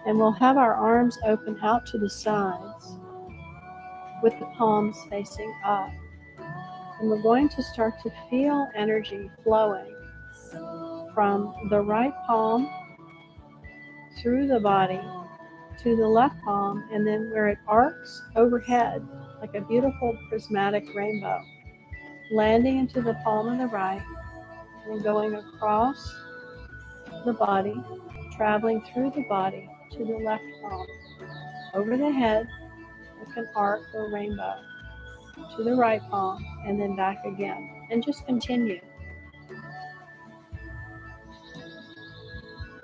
And we'll have our arms open out to the sides with the palms facing up. And we're going to start to feel energy flowing from the right palm through the body to the left palm, and then where it arcs overhead like a beautiful prismatic rainbow, landing into the palm of the right and going across the body, traveling through the body to the left palm, over the head like an arc or rainbow, to the right palm, and then back again. And just continue.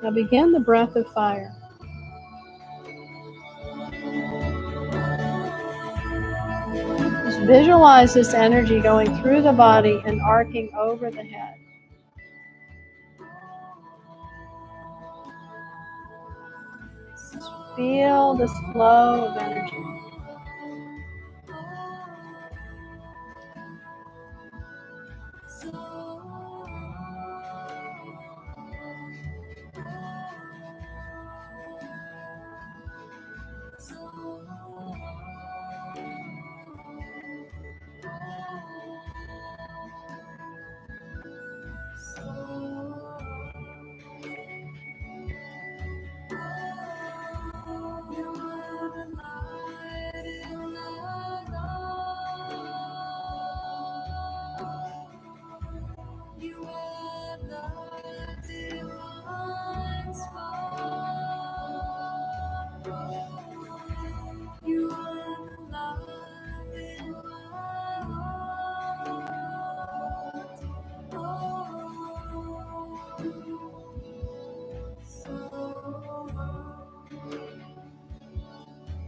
Now begin the breath of fire. Just visualize this energy going through the body and arcing over the head. Just feel this flow of energy.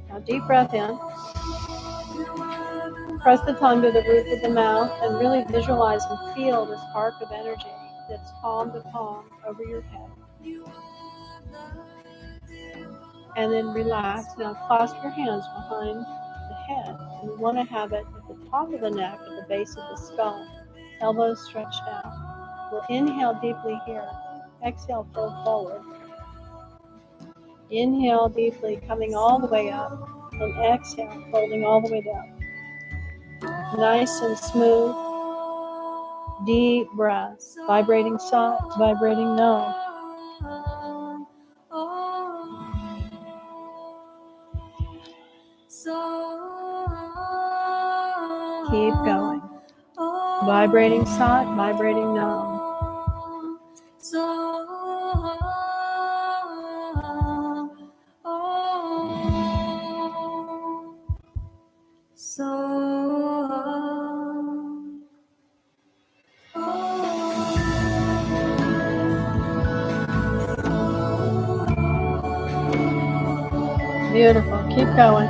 Now deep breath in. Press the tongue to the roof of the mouth and really visualize and feel this arc of energy that's palm to palm over your head. And then relax. Now clasp your hands behind the head. And we want to have it at the top of the neck, at the base of the skull, elbows stretched out. We'll inhale deeply here. Exhale, fold forward. Inhale deeply, coming all the way up. And exhale, folding all the way down. Nice and smooth. Deep breath. Vibrating sat, vibrating no. Keep going. Vibrating sat, vibrating no. Beautiful. Keep going.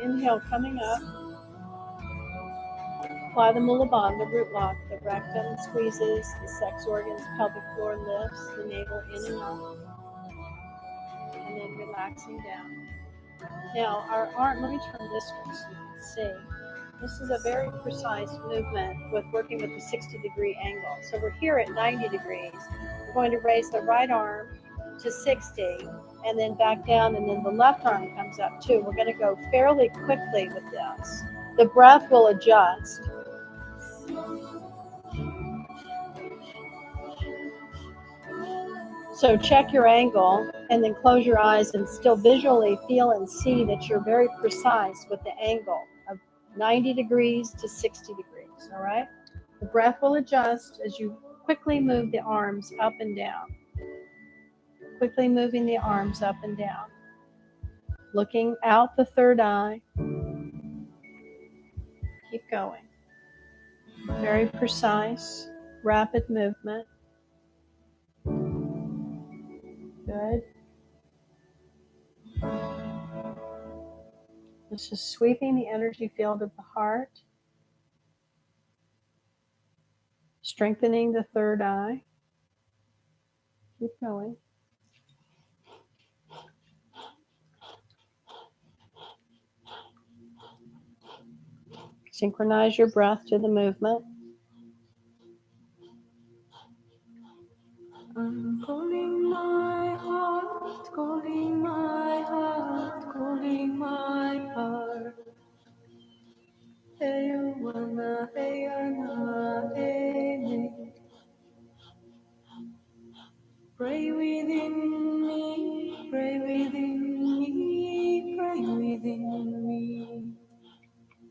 Inhale, coming up. apply the mula bandha, the root lock. The rectum squeezes, the sex organs, pelvic floor lifts, the navel in and up, and then relaxing down. Now, our arm, let me turn this one so you can see. This is a very precise movement with working with a 60-degree angle. So we're here at 90 degrees. We're going to raise the right arm to 60 and then back down, and then the left arm comes up too. We're going to go fairly quickly with this. The breath will adjust. So check your angle and then close your eyes and still visually feel and see that you're very precise with the angle of 90 degrees to 60 degrees, all right? The breath will adjust as you quickly move the arms up and down. Quickly moving the arms up and down. Looking out the third eye. Keep going. Very precise, rapid movement. Good. This is sweeping the energy field of the heart. Strengthening the third eye. Keep going. Synchronize your breath to the movement. I'm calling my heart, calling my heart, calling my heart. Hey, wanna, hey, na, hey, me. Pray within me, pray within me, pray within me.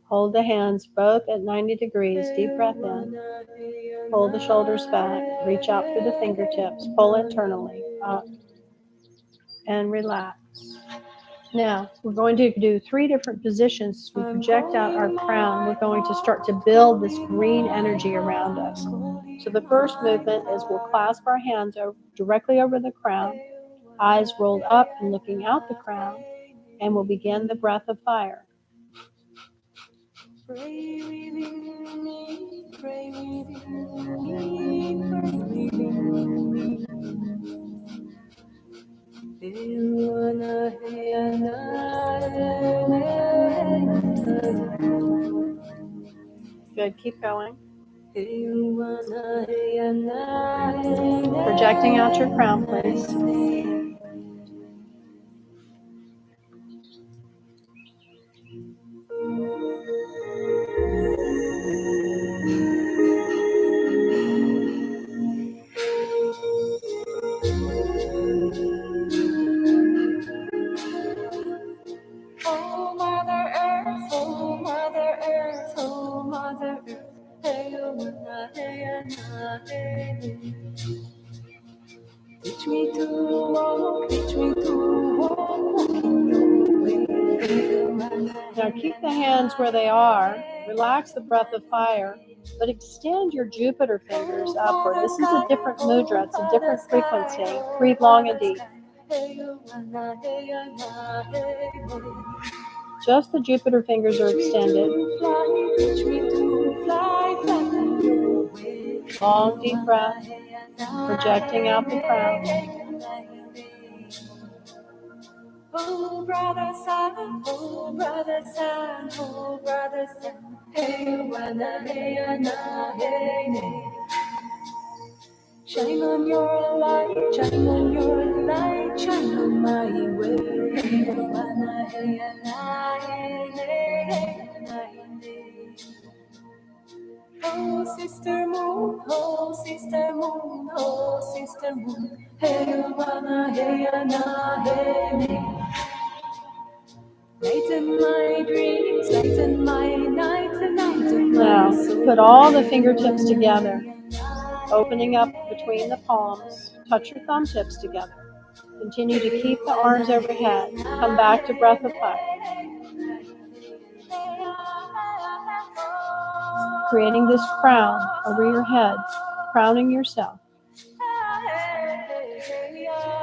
Hold the hands both at 90 degrees. Deep breath in. Pull the shoulders back. Reach out through the fingertips. Pull internally up and relax. Now, we're going to do 3 different positions. We project out our crown. We're going to start to build this green energy around us. So the first movement is we'll clasp our hands directly over the crown, eyes rolled up and looking out the crown, and we'll begin the breath of fire. Pray within me, pray within me, pray within me. Good, keep going. Projecting out your crown, please. Oh, Mother Earth, oh, Mother Earth, oh, Mother Earth. Hey, teach me to walk in your way. Now keep the hands where they are. Relax the breath of fire, but extend your Jupiter fingers upward. This is a different mudra. It's a different frequency. Breathe long and deep. Just the Jupiter fingers are extended. Long, deep breath, projecting out the crown. Oh, brother, son, oh, brother, son, oh, brother, son. Hey, wana, hey, na, hey, hey. Shine on your light, shine on your light, shine on my way. Hey, wana, hey, na, hey, hey, hey. Oh, sister moon, oh, sister moon, oh, sister moon. Hey, wana, hey, na, hey, hey. Lighten my dreams, lighten my nights and nights of Now, my soul. put all the fingertips together, opening up between the palms. Touch your thumb tips together. Continue to keep the arms overhead. Come back to breath of fire. Creating this crown over your head, crowning yourself.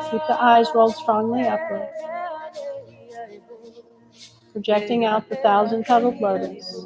Keep the eyes rolled strongly upward. Projecting out the 1,000-petaled lotus.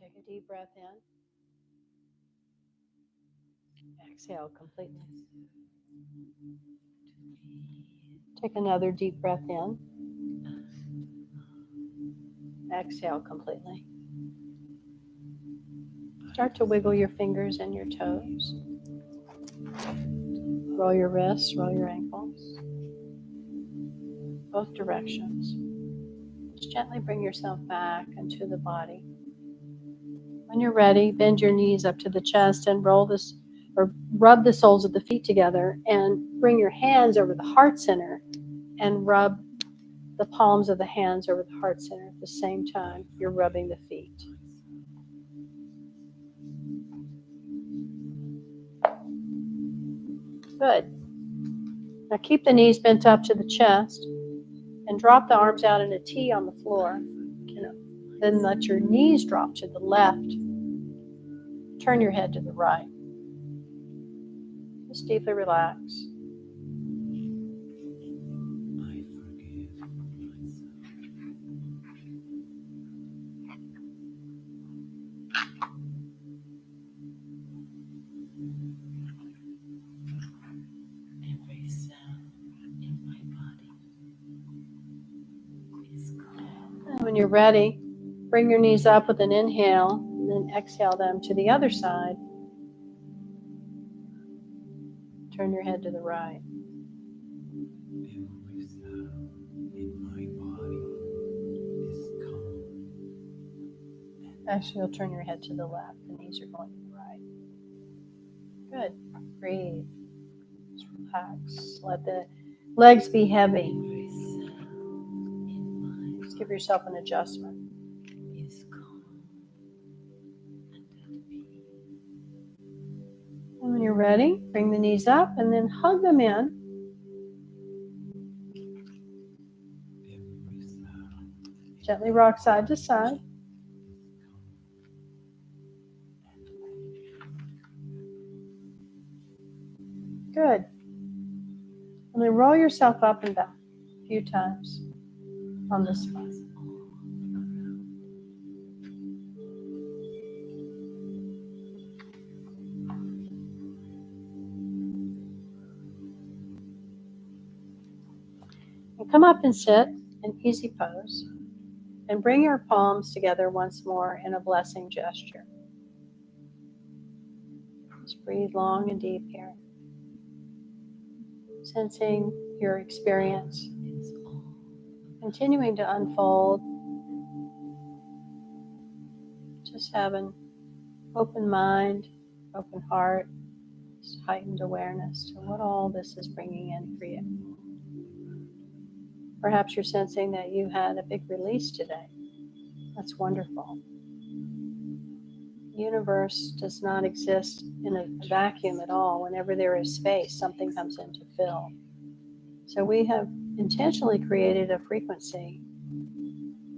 Take a deep breath in. Exhale completely. Take another deep breath in. Exhale completely. Start to wiggle your fingers and your toes. Roll your wrists, roll your ankles. Both directions. Just gently bring yourself back into the body. When you're ready, bend your knees up to the chest and roll this, or rub the soles of the feet together and bring your hands over the heart center and rub the palms of the hands over the heart center at the same time you're rubbing the feet. Good. Now keep the knees bent up to the chest and drop the arms out in a T on the floor. Then let your knees drop to the left. Turn your head to the right. Just deeply relax. I forgive myself. Every cell in my body is calm. And when you're ready, bring your knees up with an inhale and then exhale them to the other side. Turn your head to the right. Every cell in my body is calm. Exhale, turn your head to the left. The knees are going to the right. Good. Breathe. Just relax. Let the legs be heavy. Every cell in my Just give yourself an adjustment. body is calm and at peace. And when you're ready, bring the knees up and then hug them in. Every cell Gently rock side to side. is calm and at peace. Good. And then roll yourself up and down a few times on the spot. And come up and sit in easy pose. And bring your palms together once more in a blessing gesture. Just breathe long and deep here. Sensing your experience continuing to unfold. Just have an open mind, open heart, just heightened awareness to what all this is bringing in for you. Perhaps you're sensing that you had a big release today. That's wonderful. The universe does not exist in a vacuum at all. Whenever there is space, something comes in to fill. So we have intentionally created a frequency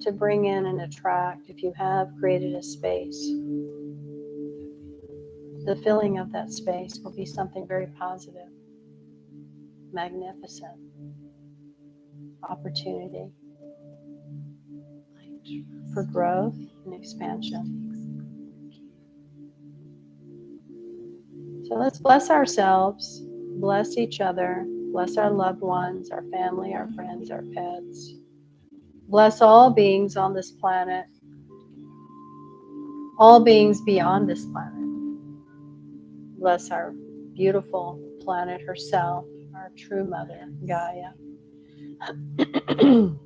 to bring in and attract. If you have created a space, the filling of that space will be something very positive, magnificent, opportunity for growth and expansion. So let's bless ourselves, bless each other, bless our loved ones, our family, our friends, our pets. Bless all beings on this planet, all beings beyond this planet. Bless our beautiful planet herself, our true mother, Gaia. And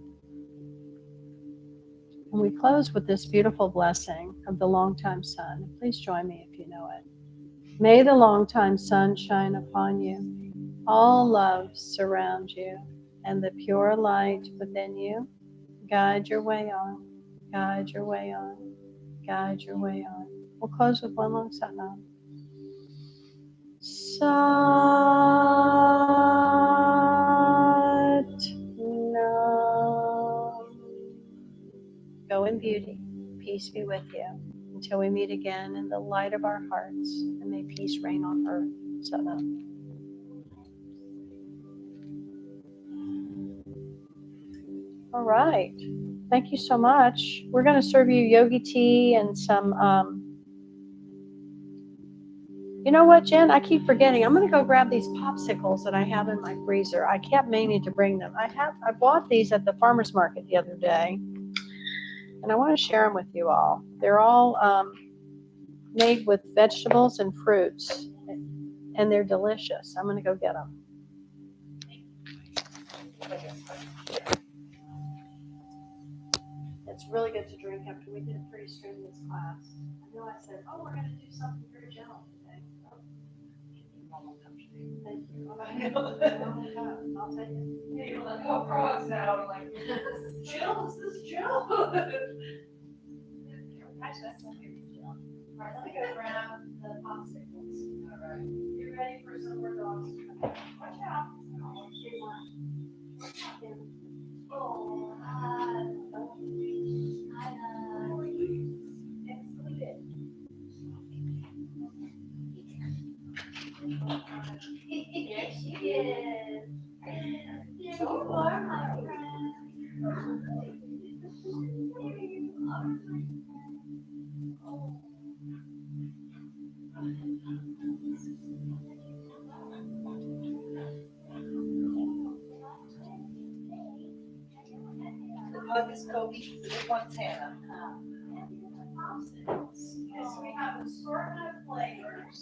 we close with this beautiful blessing of the longtime sun. Please join me if you know it. May the longtime sun shine upon you. All love surround you, and the pure light within you guide your way on, guide your way on, guide your way on. We'll close with one long satnam. Sat Nam. Go in beauty. Peace be with you. Until we meet again in the light of our hearts, and may peace reign on earth. Sat Nam. All right. Thank you so much. We're going to serve you yogi tea and some, you know what, Jen? I keep forgetting. I'm going to go grab these popsicles that I have in my freezer. I kept meaning to bring them. I bought these at the farmer's market the other day, and I want to share them with you all. They're all made with vegetables and fruits, and they're delicious. I'm going to go get them. It's really good to drink after we did a pretty strenuous class. I know I said, oh, we're going to do something very gentle today. Thank you. I'll take it. Yeah, you're like, oh, frogs now. I'm like, Jill, is this Jill? Actually, that's not good, Jill. All right, let me go grab the popsicles. All right. You ready for some more dogs? Watch out. Oh, hi. Yes, she is. So far, my friend. The hug is Kobe, the big one's Hannah. Yes, we have an assortment of flavors.